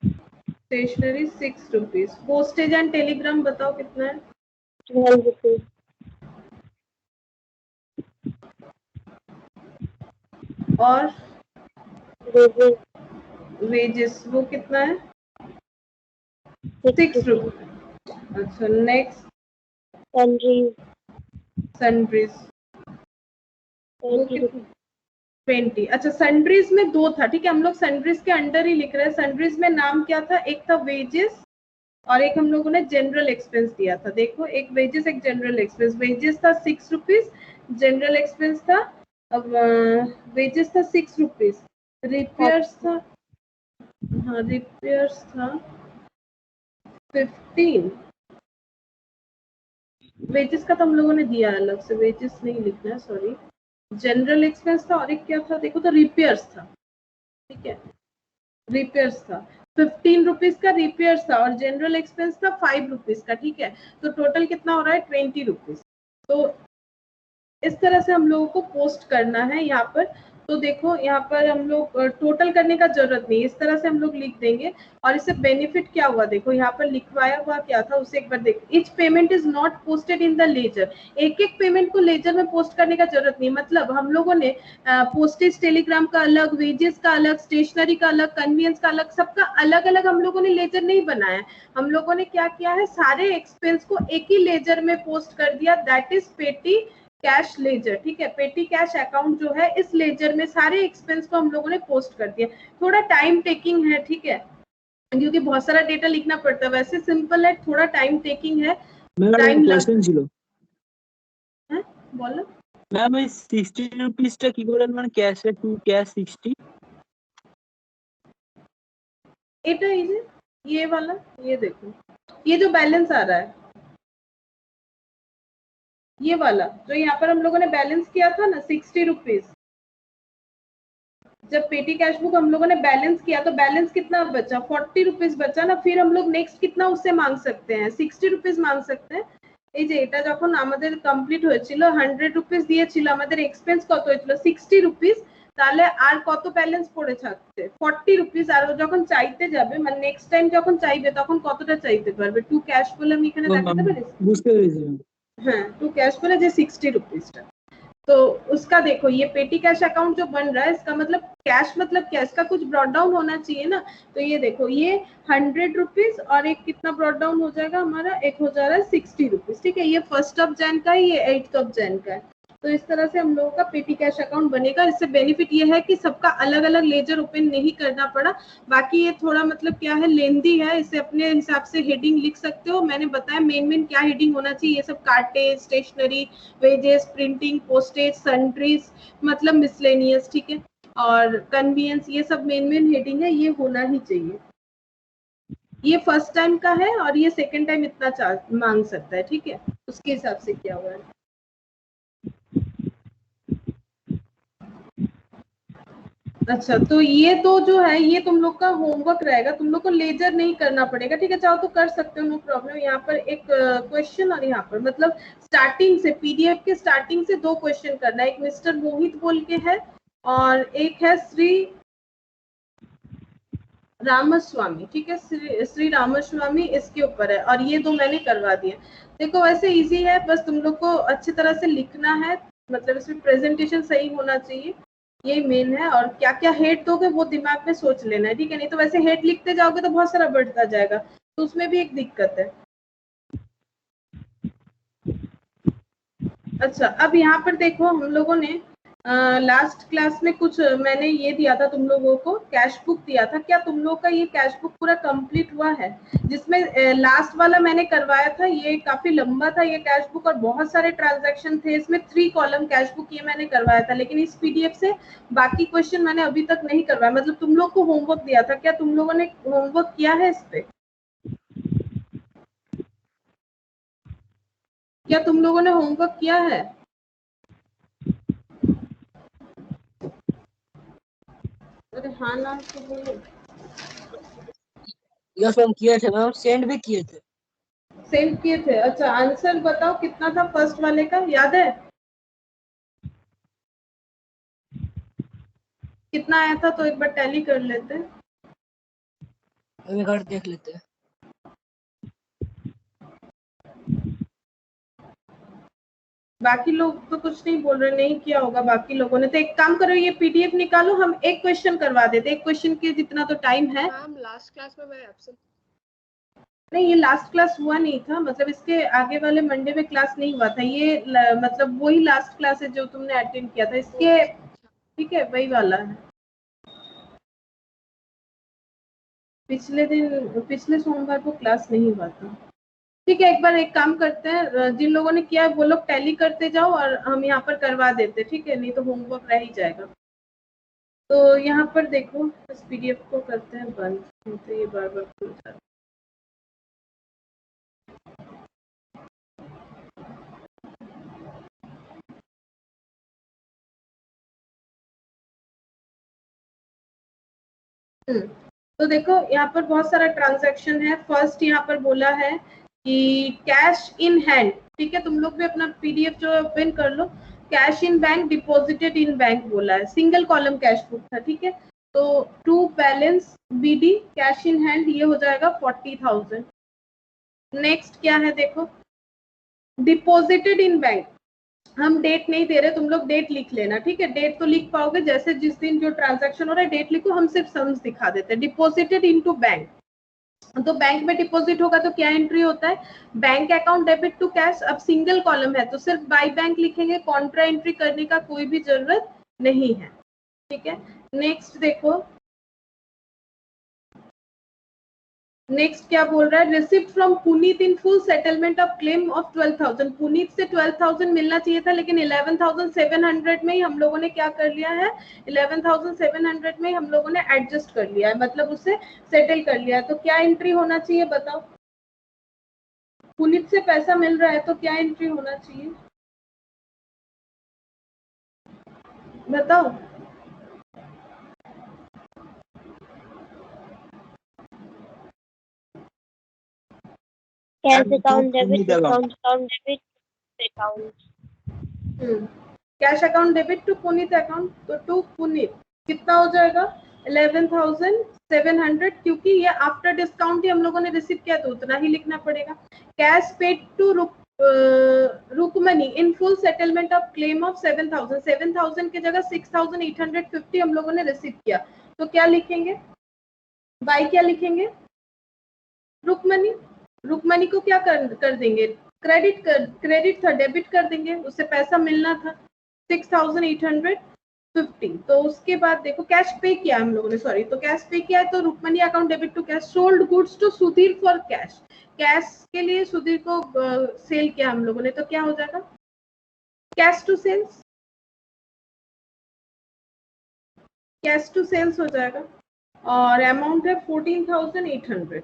Stationery 6 rupees. Postage and telegram बताओ कितना है? 12 rupees. और Wages वेजेस वो कितना है? 6 6 rupees. रुपीज। अच्छा नेक्स्ट Sundries सनड्रीज वो 20 कितना? rupees. 20। अच्छा सनड्रीज में दो था, ठीक है, हम लोग सनड्रीज के अंडर ही लिख रहे हैं। सनड्रीज में नाम क्या था? एक था वेजेस और एक हम लोगों ने जनरल एक्सपेंस दिया था। देखो एक वेजेस एक जनरल एक्सपेंस। वेजेस था 6 रुपीज, जनरल एक्सपेंस था, अब वेजेस था 6 रुपीज, रिपेयर्स था, हाँ रिपेयर्स था 15। वेजेस का तो हम लोगों ने दिया है अलग से, वेजेस नहीं लिखना है, सॉरी। जनरल एक्सपेंस था और एक क्या था देखो, तो रिपेयर्स था, ठीक है, रिपेयर्स था 15 रुपीज का रिपेयर्स था, और जनरल एक्सपेंस था 5 रुपीज का, ठीक है। तो टोटल कितना हो रहा है? 20 रुपीज। तो इस तरह से हम लोगों को पोस्ट करना है यहाँ पर। तो देखो यहाँ पर हम लोग टोटल करने का जरूरत नहीं, इस तरह से हम लोग लिख देंगे। और इससे बेनिफिट क्या हुआ देखो, यहाँ पर लिखवाया हुआ क्या था उसे एक बार देखो। Each payment is not posted in the ledger. एक एक पेमेंट को लेजर में पोस्ट करने का जरूरत नहीं, मतलब हम लोगों ने पोस्टेज टेलीग्राम का अलग, वेजेस का अलग, स्टेशनरी का अलग, कन्वीनियंस का अलग, सबका अलग अलग हम लोगों ने लेजर नहीं बनाया। हम लोगों ने क्या किया है, सारे एक्सपेंस को एक ही लेजर में पोस्ट कर दिया, that is petty cash ledger, ठीक है। पेटी कैश अकाउंट जो है, इस लेजर में सारे एक्सपेंस को हम लोगों ने पोस्ट कर दिया। थोड़ा टाइम टेकिंग है, ठीक है, क्योंकि बहुत सारा डेटा लिखना पड़ता है। वैसे सिंपल है, थोड़ा टाइम टेकिंग है, ম্যাম একটা टाइम लग কোশ্চেন ছিল। है। बोलो। ম্যাম এই 60 রুপিসটা কি করে মানে ক্যাশে টু ক্যাশ 60? এটা এই যে ये वाला, ये देखो, ये जो बैलेंस आ रहा है, ये वाला जो यहाँ पर हम लोगों ने बैलेंस किया था ना 60 रुपीज, जब पेटी कैश बुक हम लोगों ने बैलेंस किया तो बैलेंस कितना बचा? 40 रुपीज बचा ना। फिर हम लोग नेक्स्ट कितना उससे मांग सकते हैं? 60 रुपीज मांग सकते हैं। এই যে এটা যখন আমাদের কমপ্লিট হয়েছিল 100 রুপিস দিয়েছিল, আমাদের এক্সপেন্স কত হয়েছিল? 60 রুপিস। তাহলে আর কত ব্যালেন্স পড়ে থাকছে? 40 রুপিস। আর ও যখন চাইতে যাবে, মানে নেক্সট টাইম যখন চাইবে, তখন কতটা চাইতে পারবে? টু ক্যাশ বলে আমি এখানে দেখাতে পারি? বুঝতে পেরেছি। हाँ, टू कैश बोले जो 60 रुपीज। तो उसका देखो, ये पेटी कैश अकाउंट जो बन रहा है, इसका मतलब कैश मतलब क्या, इसका कुछ ब्रॉड डाउन होना चाहिए ना। तो ये देखो, ये 100 रुपीज और एक कितना ब्रॉड डाउन हो जाएगा हमारा? एक हो जा रहा है 60 रुपीज, ठीक है। ये 1 जैन का है, ये 8 जैन का है। तो इस तरह से हम लोगों का पेटी कैश अकाउंट बनेगा। इससे बेनिफिट ये है कि सबका अलग अलग लेजर ओपन नहीं करना पड़ा। बाकी ये थोड़ा मतलब क्या है, लेंदी है, इसे अपने हिसाब से हेडिंग लिख सकते हो। मैंने बताया मेन क्या हेडिंग होना चाहिए। ये सब cartage, stationery, wages, printing, postage, sundries, मतलब मिसलेनियस, ठीक है, और कन्वीनियंस, ये सब मेन हेडिंग है, ये होना ही चाहिए। ये फर्स्ट टाइम का है और ये सेकंड टाइम इतना मांग सकता है, ठीक है, उसके हिसाब से किया हुआ है। अच्छा, तो ये तो जो है, ये तुम लोग का होमवर्क रहेगा, तुम लोग को लेजर नहीं करना पड़ेगा, ठीक है। चाहो तो कर सकते हो, नो प्रॉब्लम। यहाँ पर एक क्वेश्चन और यहाँ पर मतलब स्टार्टिंग से, पीडीएफ के स्टार्टिंग से 2 क्वेश्चन करना है। एक मिस्टर मोहित बोल के है और एक है श्री रामस्वामी, ठीक है, श्री रामस्वामी, इसके ऊपर है, और ये 2 मैंने करवा दिए। देखो वैसे इजी है, बस तुम लोग को अच्छी तरह से लिखना है, मतलब इसमें प्रेजेंटेशन सही होना चाहिए, ये मेन है। और क्या क्या हेड दोगे वो दिमाग में सोच लेना है, ठीक है, नहीं तो वैसे हेड लिखते जाओगे तो बहुत सारा बढ़ता जाएगा, तो उसमें भी एक दिक्कत है। अच्छा, अब यहाँ पर देखो, हम लोगों ने लास्ट क्लास में कुछ मैंने ये दिया था तुम लोगों को, कैश बुक दिया था। क्या तुम लोग का ये कैश बुक पूरा कंप्लीट हुआ है? जिसमें लास्ट वाला मैंने करवाया था, ये काफी लंबा था ये कैश बुक और बहुत सारे ट्रांजैक्शन थे इसमें। 3 कॉलम कैश बुक ये मैंने करवाया था, लेकिन इस पीडीएफ से बाकी क्वेश्चन मैंने अभी तक नहीं करवाया। मतलब तुम लोग को होमवर्क दिया था, क्या तुम लोगों ने होमवर्क किया है इस पे? क्या तुम लोगों ने होमवर्क किया है? अरे हाँ ना तो बोलो। यस मैम किए थे मैम, सेंड भी किए थे। सेंड किए थे, अच्छा आंसर बताओ कितना था फर्स्ट वाले का, याद है कितना आया था? तो एक बार टैली कर लेते हैं। एक बार देख लेते हैं। बाकी लोग तो कुछ नहीं बोल रहे, नहीं किया होगा बाकी लोगों ने। तो एक काम करो, ये पीडीएफ निकालो, हम एक क्वेश्चन करवा देते, एक क्वेश्चन के जितना तो टाइम है। मैम लास्ट क्लास में मैं एब्सेंट। नहीं, ये लास्ट क्लास हुआ नहीं था, मतलब इसके आगे वाले मंडे में क्लास नहीं हुआ था, ये मतलब वही लास्ट क्लास है जो तुमने अटेंड किया था इसके, ठीक है वही वाला है। पिछले सोमवार को क्लास नहीं हुआ था। ठीक है, एक बार एक काम करते हैं, जिन लोगों ने किया वो लोग टैली करते जाओ और हम यहाँ पर करवा देते, ठीक है, नहीं तो होमवर्क रह ही जाएगा। तो यहाँ पर देखो, इस पीडीएफ को करते हैं बंद, तो ये बार बार खुल जाता है। तो देखो यहाँ पर बहुत सारा ट्रांजैक्शन है। फर्स्ट यहाँ पर बोला है कि कैश इन हैंड, ठीक है, तुम लोग भी अपना पीडीएफ जो ओपन कर लो। Cash in bank, deposited in bank बोला है, सिंगल कॉलम कैश बुक था, ठीक है। तो to balance BD cash in hand, ये हो जाएगा 40,000। नेक्स्ट क्या है देखो, डिपॉजिटेड इन बैंक, हम डेट नहीं दे रहे, तुम लोग डेट लिख लेना, ठीक है, डेट तो लिख पाओगे, जैसे जिस दिन जो ट्रांजैक्शन हो रहा है डेट लिखो, हम सिर्फ सम्स दिखा देते हैं। डिपॉजिटेड इनटू बैंक, तो बैंक में डिपॉजिट होगा तो क्या एंट्री होता है, bank account debit to cash. अब सिंगल कॉलम है तो सिर्फ बाय बैंक लिखेंगे, कॉन्ट्रा एंट्री करने का कोई भी जरूरत नहीं है, ठीक है। नेक्स्ट देखो, नेक्स्ट क्या बोल रहा है, receipt from Puneet in full settlement of claim of 12,000। Puneet से 12,000 मिलना चाहिए था, लेकिन 11,700 में ही हम लोगों ने क्या कर लिया है, 11,700 में हम लोगों ने एडजस्ट कर लिया है, मतलब उससे सेटल कर लिया है। तो क्या एंट्री होना चाहिए बताओ, पुनीत से पैसा मिल रहा है तो क्या एंट्री होना चाहिए बताओ। Cash account debit, discount account debit, account. Cash account debit to Puneet account, तो टू पुनीत कितना हो जाएगा 11,700, क्योंकि ये आफ्टर डिस्काउंट ही हम लोगों ने रिसीव किया तो उतना ही लिखना पड़ेगा। Cash paid to Rukmani in full settlement of claim of 7,000, 7,000 की जगह 6,850 हम लोगों ने रिसीव किया, तो क्या लिखेंगे, बाई क्या लिखेंगे, रुकमनी। रुकमनी को क्या कर देंगे, क्रेडिट था, डेबिट कर देंगे, उससे पैसा मिलना था 6,850। तो उसके बाद देखो कैश पे किया हम लोगों ने, सॉरी, तो कैश पे किया है तो Rukmani account debit to cash. Sold goods to Sudhir for cash, cash के लिए सुधीर को सेल किया हम लोगों ने, तो क्या हो जाएगा, cash to sales, cash to sales हो जाएगा। और अमाउंट है 14,800।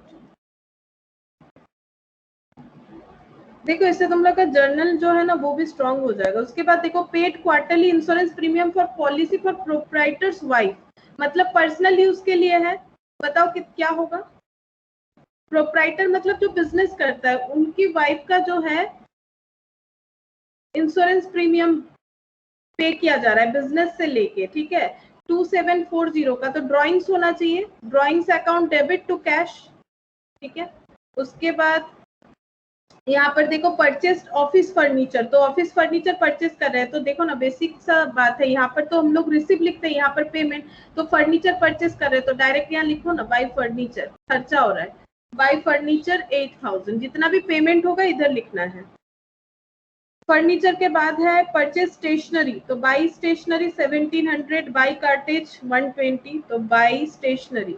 देखो इससे तुम लोग का जर्नल जो है ना वो भी स्ट्रांग हो जाएगा। उसके बाद देखो, paid quarterly insurance premium for policy for proprietors wife, मतलब पर्सनल यूज के लिए है, बताओ कि क्या होगा। प्रोप्राइटर मतलब जो बिजनेस करता है, उनकी वाइफ का जो है इंश्योरेंस प्रीमियम पे किया जा रहा है बिजनेस से लेके, ठीक है, 2740 का। तो ड्रॉइंग्स होना चाहिए, drawings account debit to cash, ठीक है। उसके बाद यहाँ पर देखो, परचेज ऑफिस फर्नीचर, तो ऑफिस फर्नीचर परचेज कर रहे हैं, तो देखो ना बेसिक सा बात है, यहाँ पर तो हम लोग रिसिप्ट लिखते हैं, यहाँ पर पेमेंट, तो फर्नीचर परचेज कर रहे हैं तो डायरेक्ट यहाँ लिखो ना बाय फर्नीचर, खर्चा हो रहा है बाय फर्नीचर 8,000, जितना भी पेमेंट होगा इधर लिखना है। फर्नीचर के बाद है परचेज स्टेशनरी, तो बाई स्टेशनरी 1,700, बाई कार्टेज 120, तो by stationery,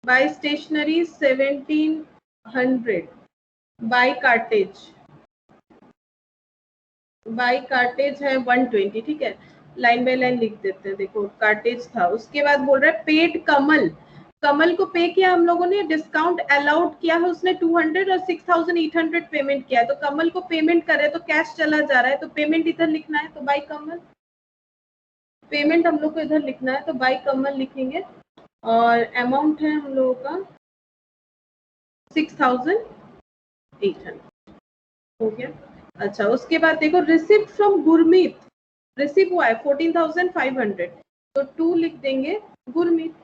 by stationery 1,700, by cartage है 120, ठीक है, लाइन बाय लाइन लिख देते हैं। देखो कार्टेज था, उसके बाद बोल रहा है पेड कमल, कमल को पे किया हम लोगों ने, डिस्काउंट अलाउड किया है उसने 200 और 6,800 पेमेंट किया है, तो कमल को पेमेंट कर रहे हैं तो कैश चला जा रहा है, तो पेमेंट इधर लिखना है, तो बाय कमल। पेमेंट हम लोग को इधर लिखना है, तो बाय कमल लिखेंगे और अमाउंट है हम लोगों का 6,800 हो गया। अच्छा, उसके बाद देखो रिसिप्ट फ्रॉम गुरमीत, रिसीव हुआ है 14,500, तो 2 लिख देंगे गुरमीत।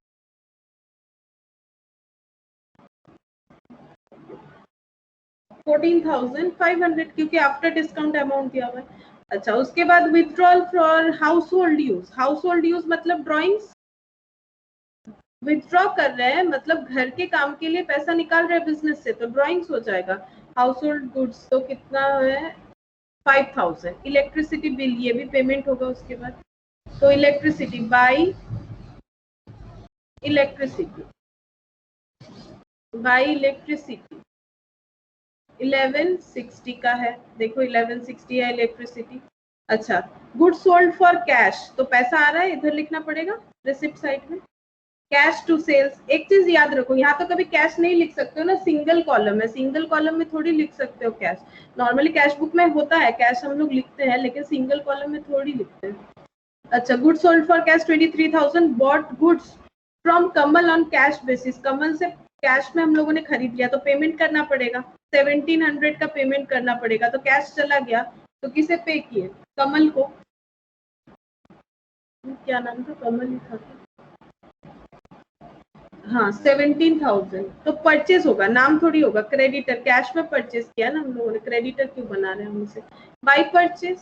14,500 क्योंकि आफ्टर डिस्काउंट अमाउंट दिया हुआ है। अच्छा, उसके बाद withdrawal for house hold use, house hold use मतलब ड्रॉइंग्स, विथड्रॉ कर रहे हैं मतलब घर के काम के लिए पैसा निकाल रहे हैं बिजनेस से, तो ड्रॉइंग्स हो जाएगा। हाउस होल्ड गुड्स तो कितना है 5,000। इलेक्ट्रिसिटी बिल, ये भी पेमेंट होगा उसके बाद, तो इलेक्ट्रिसिटी बाय इलेक्ट्रिसिटी 1160 का है, देखो 1160 है इलेक्ट्रिसिटी। अच्छा, गुड सोल्ड फॉर कैश, तो पैसा आ रहा है इधर लिखना पड़ेगा रिसिप्ट साइड में। कैश टू सेल्स, एक चीज याद रखो, यहाँ तो कभी कैश नहीं लिख सकते हो ना, सिंगल कॉलम है, सिंगल कॉलम में थोड़ी लिख सकते हो कैश। नॉर्मली कैश बुक में होता है कैश हम लोग लिखते हैं, लेकिन सिंगल कॉलम में थोड़ी लिखते हैं। अच्छा, good sold for cash 23,000, bought goods from Kamal on cash basis, Kamal से कैश में हम लोगों ने खरीद लिया तो पेमेंट करना पड़ेगा, 1700 का पेमेंट करना पड़ेगा, तो कैश चला गया तो किसे पे किए, कमल को। क्या नाम था, कमल लिखा था, हाँ 17,000, तो परचेज होगा, नाम थोड़ी होगा, क्रेडिटर, कैश में परचेज किया ना हम लोगों ने, क्रेडिटर क्यों बना रहे हैं हम उसे। बाय परचेज,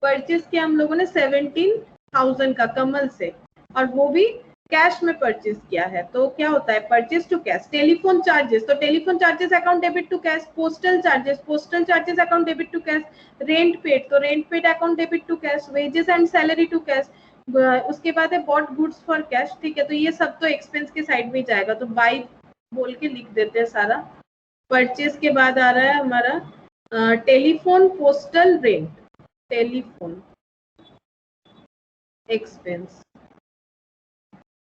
परचेज किया हम लोगों ने 17,000 का कमल से, और वो भी कैश में परचेज किया है, तो क्या होता है purchase to cash. Telephone charges, तो telephone charges account debit to cash. Postal charges account debit to cash. Rent paid, तो rent paid account debit to cash. Wages and salary to cash. उसके बाद है बॉट गुड्स फॉर कैश, ठीक है, तो ये सब तो एक्सपेंस के साइड में ही जाएगा, तो बाय बोल के लिख देते हैं सारा। परचेज के बाद आ रहा है हमारा telephone postal rent, telephone expense,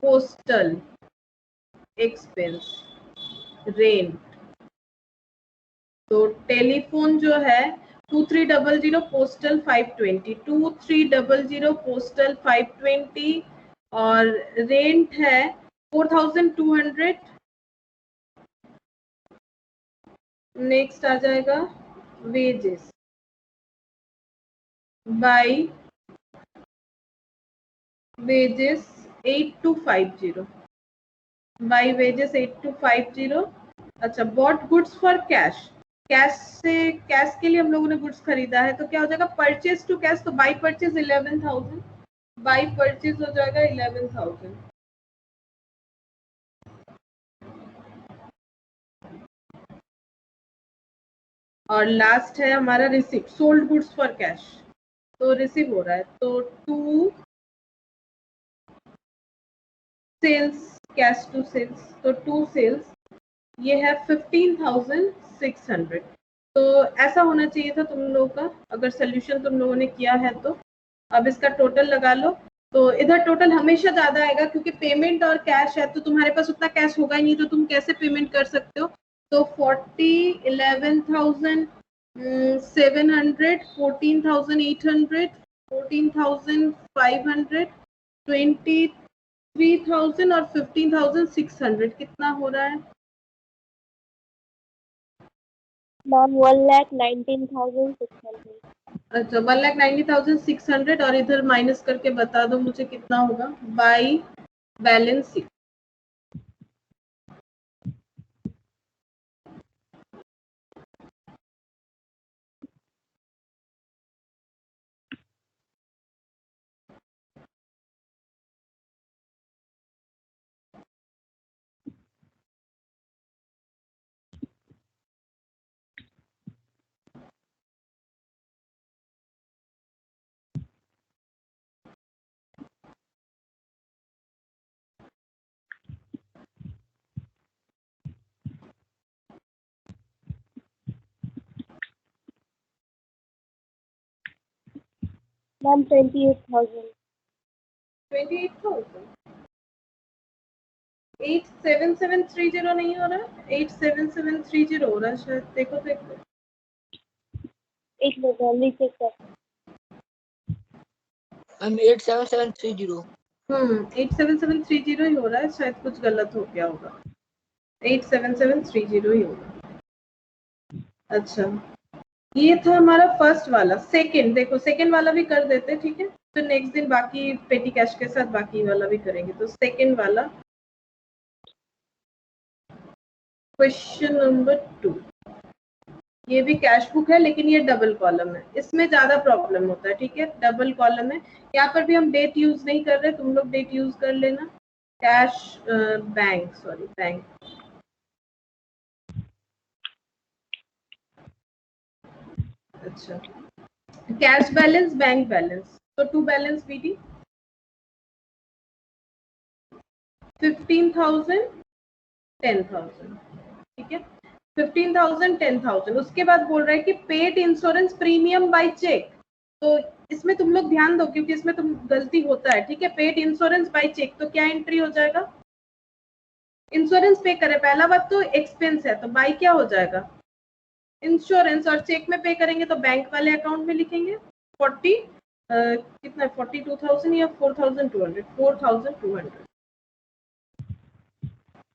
postal expense, rent, तो टेलीफोन जो है 2300 पोस्टल 520, 2300 पोस्टल 520, और रेंट है 4200। नेक्स्ट आ जाएगा wages by wages 8250, by wages 8250। अच्छा, bought goods for cash, cash से, कैश के लिए हम लोगों ने गुड्स खरीदा है, तो क्या हो जाएगा परचेज टू कैश, तो बाय परचेज 11,000, बाय परचेज हो जाएगा 11,000। और लास्ट है हमारा receipt, sold goods for cash, तो रिसीव हो रहा है, तो to sales, cash to sales, तो टू सेल्स, ये है 15,600। तो ऐसा होना चाहिए था तुम लोगों का, अगर सोल्यूशन तुम लोगों ने किया है तो। अब इसका टोटल लगा लो, तो इधर टोटल हमेशा ज्यादा आएगा क्योंकि पेमेंट और कैश है, तो तुम्हारे पास उतना कैश होगा ही नहीं, तो तुम कैसे पेमेंट कर सकते हो। तो 40, 11,700, 14,800, 14,500, 23,000 और 15,600, कितना हो रहा है मैम 1,19,600। अच्छा, 1,90,600, और इधर माइनस करके बता दो मुझे कितना होगा बाय बैलेंस शीट। मैम 28,000। 28,000, 87730 नहीं हो रहा, 87730 हो रहा है शायद, देखो देखो। एक मिनट जल्दी चेक कर। मैम 87730। 87730 ही हो रहा है, शायद कुछ गलत हो गया होगा। 87730 ही होगा। अच्छा, ये था हमारा फर्स्ट वाला। सेकंड देखो, सेकंड वाला भी कर देते, ठीक है, फिर नेक्स्ट दिन बाकी पेटी कैश के साथ बाकी वाला भी करेंगे। तो सेकंड वाला क्वेश्चन नंबर 2, ये भी कैश बुक है लेकिन ये डबल कॉलम है, इसमें ज्यादा प्रॉब्लम होता है, ठीक है, डबल कॉलम है। यहाँ पर भी हम डेट यूज नहीं कर रहे, तुम लोग डेट यूज कर लेना। कैश बैंक, सॉरी बैंक, अच्छा, कैश बैलेंस, बैंक बैलेंस, तो टू बैलेंस बीडी 15,000 10,000, ठीक है, 15,000 10,000। उसके बाद बोल रहा है कि paid insurance premium by cheque. तो इसमें तुम लोग ध्यान दो क्योंकि इसमें तुम गलती होता है, ठीक है। पेड इंश्योरेंस बाय चेक तो क्या एंट्री हो जाएगा? इंश्योरेंस पे करे, पहला बात तो एक्सपेंस है, तो बाय क्या हो जाएगा? इंश्योरेंस। और चेक में पे करेंगे तो बैंक वाले अकाउंट में लिखेंगे। 40 कितना, 42,000 या 4,200? 4,200।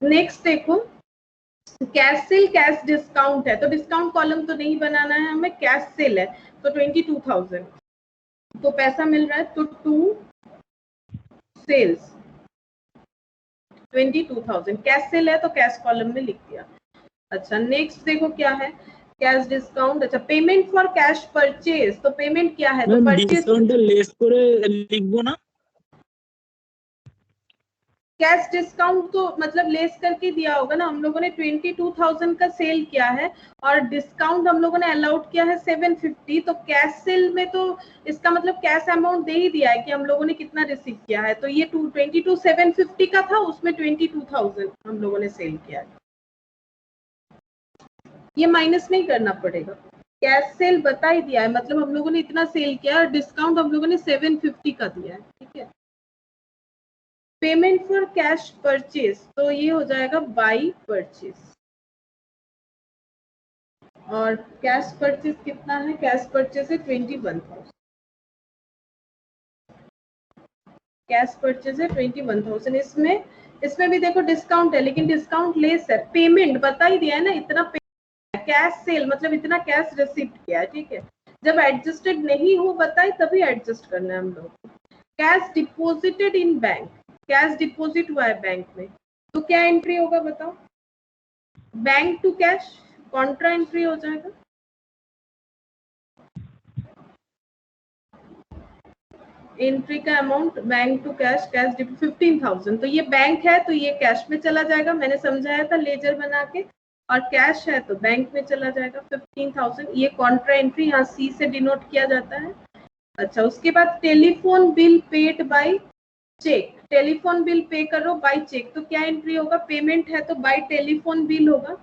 नेक्स्ट देखो, कैश सेल कैश डिस्काउंट है, तो डिस्काउंट कॉलम तो नहीं बनाना है हमें, कैश सेल है तो 22,000 तो पैसा मिल रहा है, तो टू सेल्स 22,000। कैश सेल है तो कैश कॉलम में लिख दिया। अच्छा, नेक्स्ट देखो क्या है, कैश डिस्काउंट। अच्छा, पेमेंट फॉर कैश परचेज, तो पेमेंट क्या है? तो परचेज ডিসকাউন্টটা লেস করে লিখবো না? कैश डिस्काउंट तो मतलब लेस करके दिया होगा ना, हम लोगों ने 22,000 का सेल किया है और डिस्काउंट हम लोगों ने अलाउड किया है 750, तो कैश सेल में तो इसका मतलब कैश अमाउंट दे ही दिया है कि हम लोगों ने कितना रिसीव किया है। तो ये 22,750 का था, उसमें 22,000 हम लोगों ने सेल किया है, ये माइनस नहीं करना पड़ेगा। कैश सेल बता ही दिया है, मतलब हम लोगों ने इतना सेल किया और डिस्काउंट हम लोगों ने 750 का दिया है, ठीक है। पेमेंट फॉर कैश परचेज, तो ये हो जाएगा बाई परचेज। और कैश परचेज कितना है? कैश परचेज है 21,000, कैश परचेज है 21,000। इसमें भी देखो डिस्काउंट है लेकिन डिस्काउंट लेस है। पेमेंट बता ही दिया है ना, इतना कैश सेल मतलब इतना कैश रिसीव किया है, ठीक है। जब एडजस्टेड नहीं हो बताए तभी एडजस्ट करना है हम लोग। Cash deposited in bank, cash deposit हुआ है बैंक में, तो क्या एंट्री होगा बताओ? Bank to cash, contra entry हो जाएगा। एंट्री का amount bank to cash, cash 15,000, तो ये बैंक है तो ये कैश में चला जाएगा, मैंने समझाया था लेजर बना के, और कैश है तो बैंक में चला जाएगा 15,000। ये कॉन्ट्रा एंट्री यहाँ सी से डिनोट किया जाता है। अच्छा, उसके बाद telephone bill paid by cheque, telephone bill pay करो बाय चेक, तो क्या एंट्री होगा? पेमेंट है तो बाय टेलीफोन बिल होगा।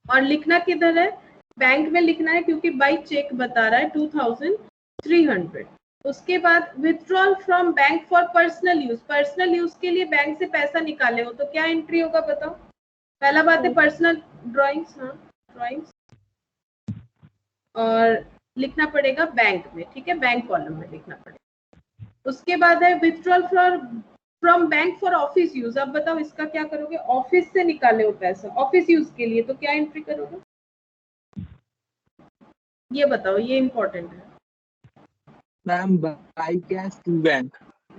और लिखना किधर है? बैंक में लिखना है क्योंकि बाय चेक बता रहा है 2,300। उसके बाद withdrawal from bank for personal use, personal use के लिए बैंक से पैसा निकाले हो तो क्या एंट्री होगा बताओ? पहला बात है पर्सनल ड्रॉइंग्स, हाँ ड्रॉइंग्स, और लिखना पड़ेगा बैंक में, ठीक है, बैंक कॉलम में लिखना पड़ेगा। उसके बाद है withdrawal from bank for office use. अब बताओ इसका क्या करोगे? ऑफिस से निकाले हो पैसा ऑफिस यूज के लिए, तो क्या एंट्री करोगे? ये बताओ, ये इंपॉर्टेंट है। Ma'am by cash to bank.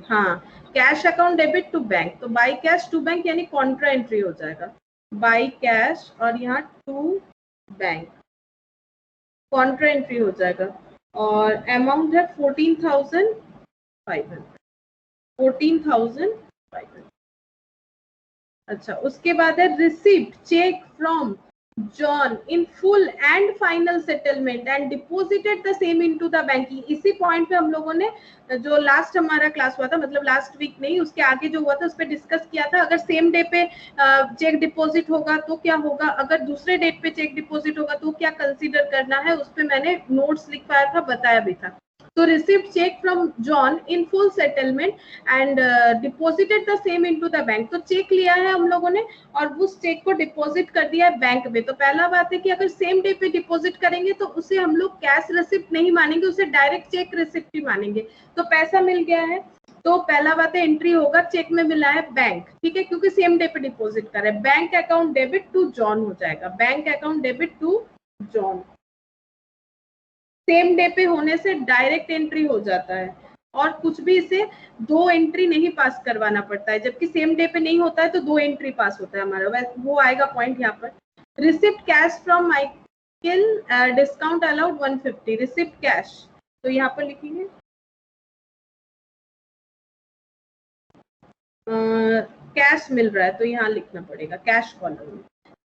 हाँ, cash account debit to bank, तो बाय कैश टू बैंक यानी कॉन्ट्रा एंट्री हो जाएगा। बाय कैश और यहाँ टू बैंक कॉन्ट्रा एंट्री हो जाएगा। और अमाउंट है 14,500, 14,500। अच्छा, उसके बाद है received cheque from John in full and final settlement and deposited the same into the bank. इसी पॉइंट पे हम लोगों ने जो लास्ट हमारा क्लास हुआ था, मतलब लास्ट वीक नहीं, उसके आगे जो हुआ था उस पर डिस्कस किया था। अगर सेम डे पे चेक डिपॉजिट होगा तो क्या होगा, अगर दूसरे डेट पे चेक डिपॉजिट होगा तो क्या कंसीडर करना है, उस पर मैंने नोट्स लिखवाया था, बताया भी था। तो received check from John in full settlement and deposited the same into the bank. तो चेक लिया है हम लोगों ने और उस चेक को डिपॉजिट कर दिया है बैंक में। तो पहला बात है कि अगर सेम डे पे डिपॉजिट करेंगे तो उसे हम लोग कैश रिसिप्ट नहीं मानेंगे, उसे डायरेक्ट चेक रिसिप्ट ही मानेंगे। तो पैसा मिल गया है, तो पहला बात है एंट्री होगा चेक में मिला है बैंक, ठीक है, क्योंकि सेम डे पे डिपॉजिट कर रहे हैं। Bank account debit to John हो जाएगा, bank account debit to John. Same day पे होने से डायरेक्ट एंट्री हो जाता है और कुछ भी इसे दो एंट्री नहीं पास करवाना पड़ता है, जबकि सेम डे पे नहीं होता है तो दो एंट्री पास होता है हमारा, वो आएगा पॉइंट यहाँ पर। Receipt cash from Michael, discount allowed 150, receipt cash, तो यहाँ पर लिखेंगे कैश मिल रहा है तो यहाँ लिखना पड़ेगा कैश कॉलम में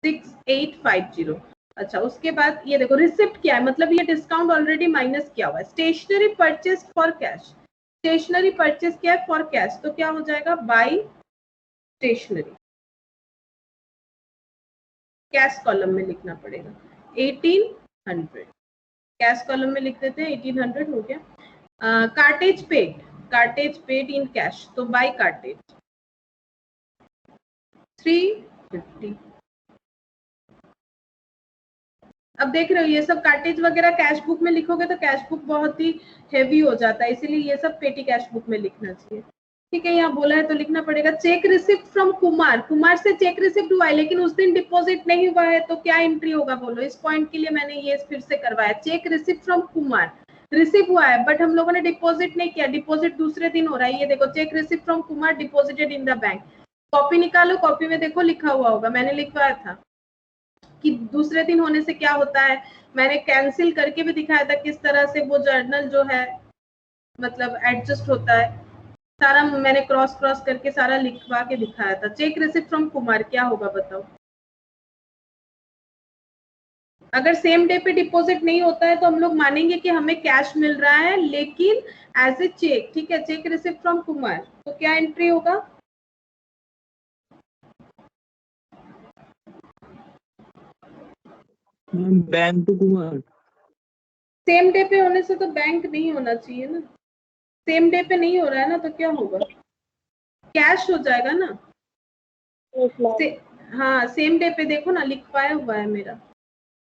6850। अच्छा, उसके बाद ये देखो रिसिप्ट क्या है, मतलब ये डिस्काउंट ऑलरेडी माइनस किया हुआ है। Stationery purchase for cash, stationery purchase क्या है फॉर कैश, तो क्या हो जाएगा बाई स्टेशनरी, कैश कॉलम में लिखना पड़ेगा 1800, कैश कॉलम में लिख देते हैं 1800 हो गया। Cartage paid, cartage paid in cash, तो बाई कार्टेज 350। अब देख रहे हो ये सब कार्टेज वगैरह कैश बुक में लिखोगे तो कैश बुक बहुत ही हेवी हो जाता है, इसीलिए ये सब पेटी कैश बुक में लिखना चाहिए, ठीक है। यहाँ बोला है तो लिखना पड़ेगा cheque receipt from Kumar, Kumar से चेक रिसिप्ट हुआ है लेकिन उस दिन डिपॉजिट नहीं हुआ है, तो क्या एंट्री होगा बोलो। इस पॉइंट के लिए मैंने ये फिर से करवाया, cheque receipt from Kumar, receipt हुआ है बट हम लोगों ने डिपॉजिट नहीं किया, डिपॉजिट दूसरे दिन हो रहा है। ये देखो cheque receipt from Kumar deposited in the bank, copy निकालो, कॉपी में देखो लिखा हुआ होगा, मैंने लिखवाया था कि दूसरे दिन होने से क्या होता है। मैंने कैंसिल करके भी दिखाया था किस तरह से वो जर्नल जो है मतलब एडजस्ट होता है, सारा मैंने क्रॉस क्रॉस करके सारा लिखवा के दिखाया था। चेक रिसिप्ट फ्रॉम कुमार क्या होगा बताओ। अगर सेम डे पे डिपॉजिट नहीं होता है तो हम लोग मानेंगे कि हमें कैश मिल रहा है लेकिन एज ए चेक, ठीक है। चेक रिसिप्ट फ्रॉम कुमार, तो क्या एंट्री होगा bank to Kumar. Same day पे होने से तो बैंक नहीं होना चाहिए ना, सेम डे पे नहीं हो रहा है ना, तो क्या होगा कैश हो जाएगा ना। Yes, ma'am. हाँ सेम डे पे देखो ना लिखवाया हुआ है मेरा,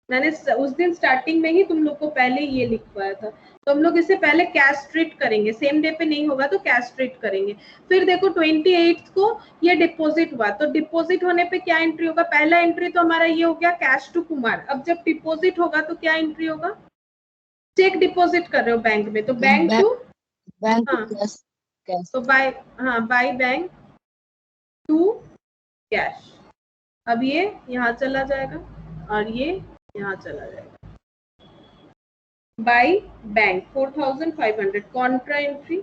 मैंने उस दिन स्टार्टिंग में ही तुम लोग को पहले ये लिखवाया था। तो हम लोग इसे पहले कैश ट्रीट करेंगे, सेम डे पे नहीं होगा तो कैश ट्रीट करेंगे। फिर देखो 28 को ये डिपॉजिट हुआ, तो डिपॉजिट होने पे क्या एंट्री होगा, पहला एंट्री तो हमारा ये हो गया कैश टू कुमार। अब जब डिपॉजिट होगा तो क्या एंट्री होगा, चेक डिपॉजिट कर रहे हो बैंक में तो बैंक टू, बैंक हाँ कैश, कैश तो बाय, हाँ बाय बैंक टू कैश। अब ये यहाँ चला जाएगा और ये यहाँ चला जाएगा, by bank 4500 Contra entry,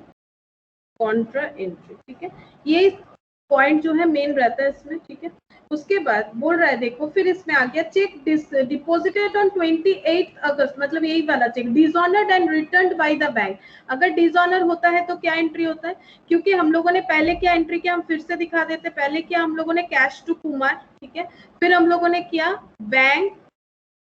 Contra entry, ठीक है। ये पॉइंट जो है मेन रहता है इसमें, ठीक है। उसके बाद बोल रहा है देखो फिर इसमें आ गया चेक डिपॉजिटेड ऑन 28 अगस्त, मतलब यही वाला cheque dishonoured and returned by the bank. अगर डिसऑनर होता है तो क्या एंट्री होता है, क्योंकि हम लोगों ने पहले क्या एंट्री किया, हम फिर से दिखा देते, पहले क्या हम लोगों ने कैश टू कुमार, ठीक है। फिर हम लोगों ने किया बैंक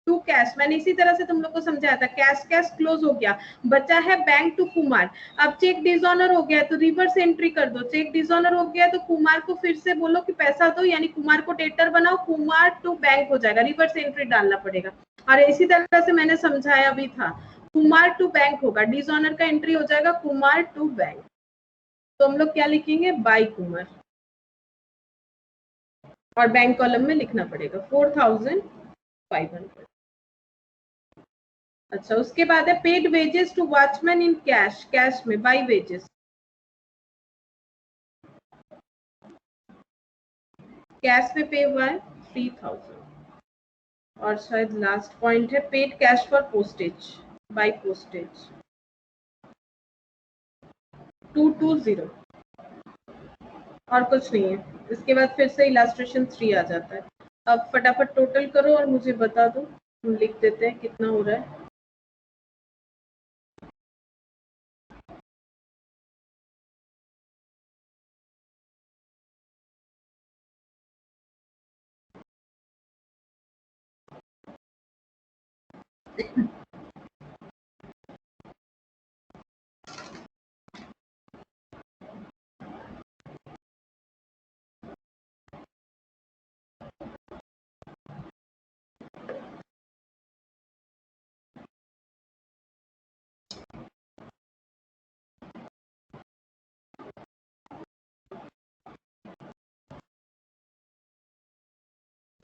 टू कैश, मैंने इसी तरह से तुम लोग को समझाया था, कैश कैश क्लोज हो गया, बचा है बैंक टू कुमार। अब चेक डिसऑनर हो गया तो रिवर्स एंट्री कर दो, चेक डिसऑनर हो गया तो कुमार को फिर से बोलो कि पैसा दो, यानी कुमार को डेटर बनाओ, कुमार टू बैंक हो जाएगा, रिवर्स एंट्री डालना पड़ेगा। और इसी तरह से मैंने समझाया भी था, कुमार टू बैंक होगा, डिसऑनर का एंट्री हो जाएगा कुमार टू बैंक। तो हम लोग क्या लिखेंगे, बाय कुमार, और बैंक कॉलम में लिखना पड़ेगा 4500। अच्छा, उसके बाद है paid wages to watchman in cash, cash में बाय वेजेस, कैश में पे हुआ है 3000। और शायद लास्ट पॉइंट है paid cash for postage, by postage 220, और कुछ नहीं है। इसके बाद फिर से इलास्ट्रेशन 3 आ जाता है। अब फटाफट टोटल करो और मुझे बता दो, हम लिख देते हैं कितना हो रहा है।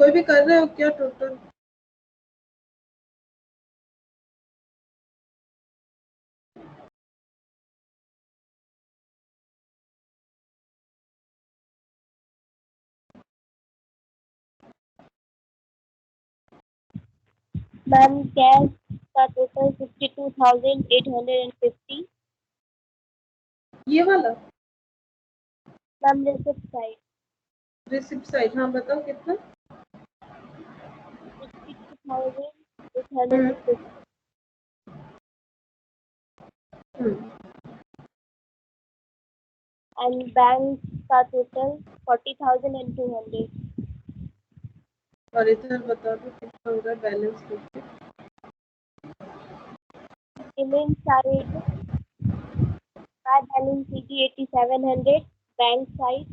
कोई भी कर रहे हो क्या टोटल? मैम कैश का टोटल 62,850। ये वाला ma'am receipt side receipt side, हाँ बताओ कितना? 62,850 एंड बैंक का टोटल 40,200। और इधर बता दो कितना होगा बैलेंस करके। Payment side card balance 8700 bank side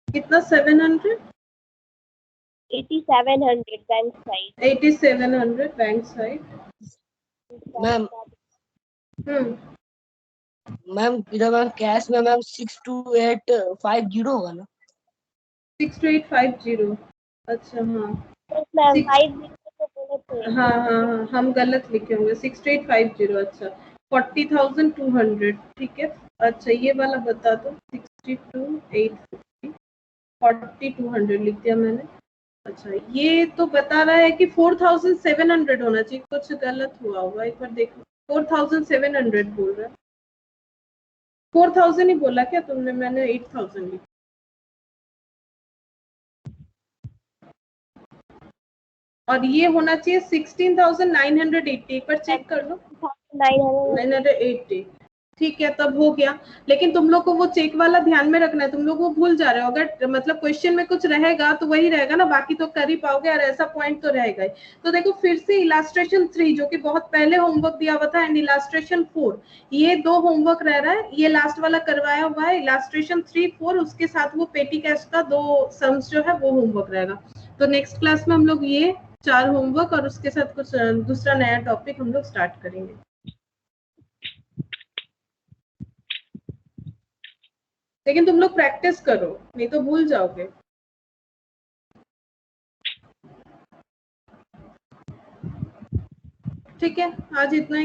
कितना? 700? 8700 bank side 8700 bank side. Ma'am ma'am इधर मैम कैश में मैम 62850 होगा ना? 62850। अच्छा हाँ यस मैम Six- 50 तो बोले थे। हाँ हाँ हाँ, हम गलत लिखे होंगे। 62850। अच्छा 40,200, ठीक है। अच्छा ये वाला बता दो। 62,850, 40,200 लिख दिया मैंने। अच्छा ये तो बता रहा है कि 4,700 होना चाहिए, कुछ गलत हुआ होगा, एक बार देखो। 4,700 बोल रहा है। 4,000 ही बोला क्या तुमने? मैंने 8,000 लिखा। और ये होना चाहिए 16,980। एक बार चेक कर लो। 900 980, ठीक है, तब हो गया। लेकिन तुम लोग को वो चेक वाला ध्यान में रखना है, तुम लोग वो भूल जा रहे हो। अगर मतलब क्वेश्चन में कुछ रहेगा तो वही रहेगा ना, बाकी तो कर ही पाओगे, और ऐसा पॉइंट तो रहेगा ही। तो देखो फिर से इलास्ट्रेशन 3 जो कि बहुत पहले होमवर्क दिया हुआ था, एंड इलास्ट्रेशन 4, ये 2 होमवर्क रह रहा है। ये लास्ट वाला करवाया हुआ है, इलास्ट्रेशन 3, 4, उसके साथ वो पेटी कैश का 2 सम्स जो है वो होमवर्क रहेगा। तो नेक्स्ट क्लास में हम लोग ये 4 होमवर्क और उसके साथ कुछ दूसरा नया टॉपिक हम लोग स्टार्ट करेंगे। लेकिन तुम लोग प्रैक्टिस करो, नहीं तो भूल जाओगे। ठीक है, आज इतना ही।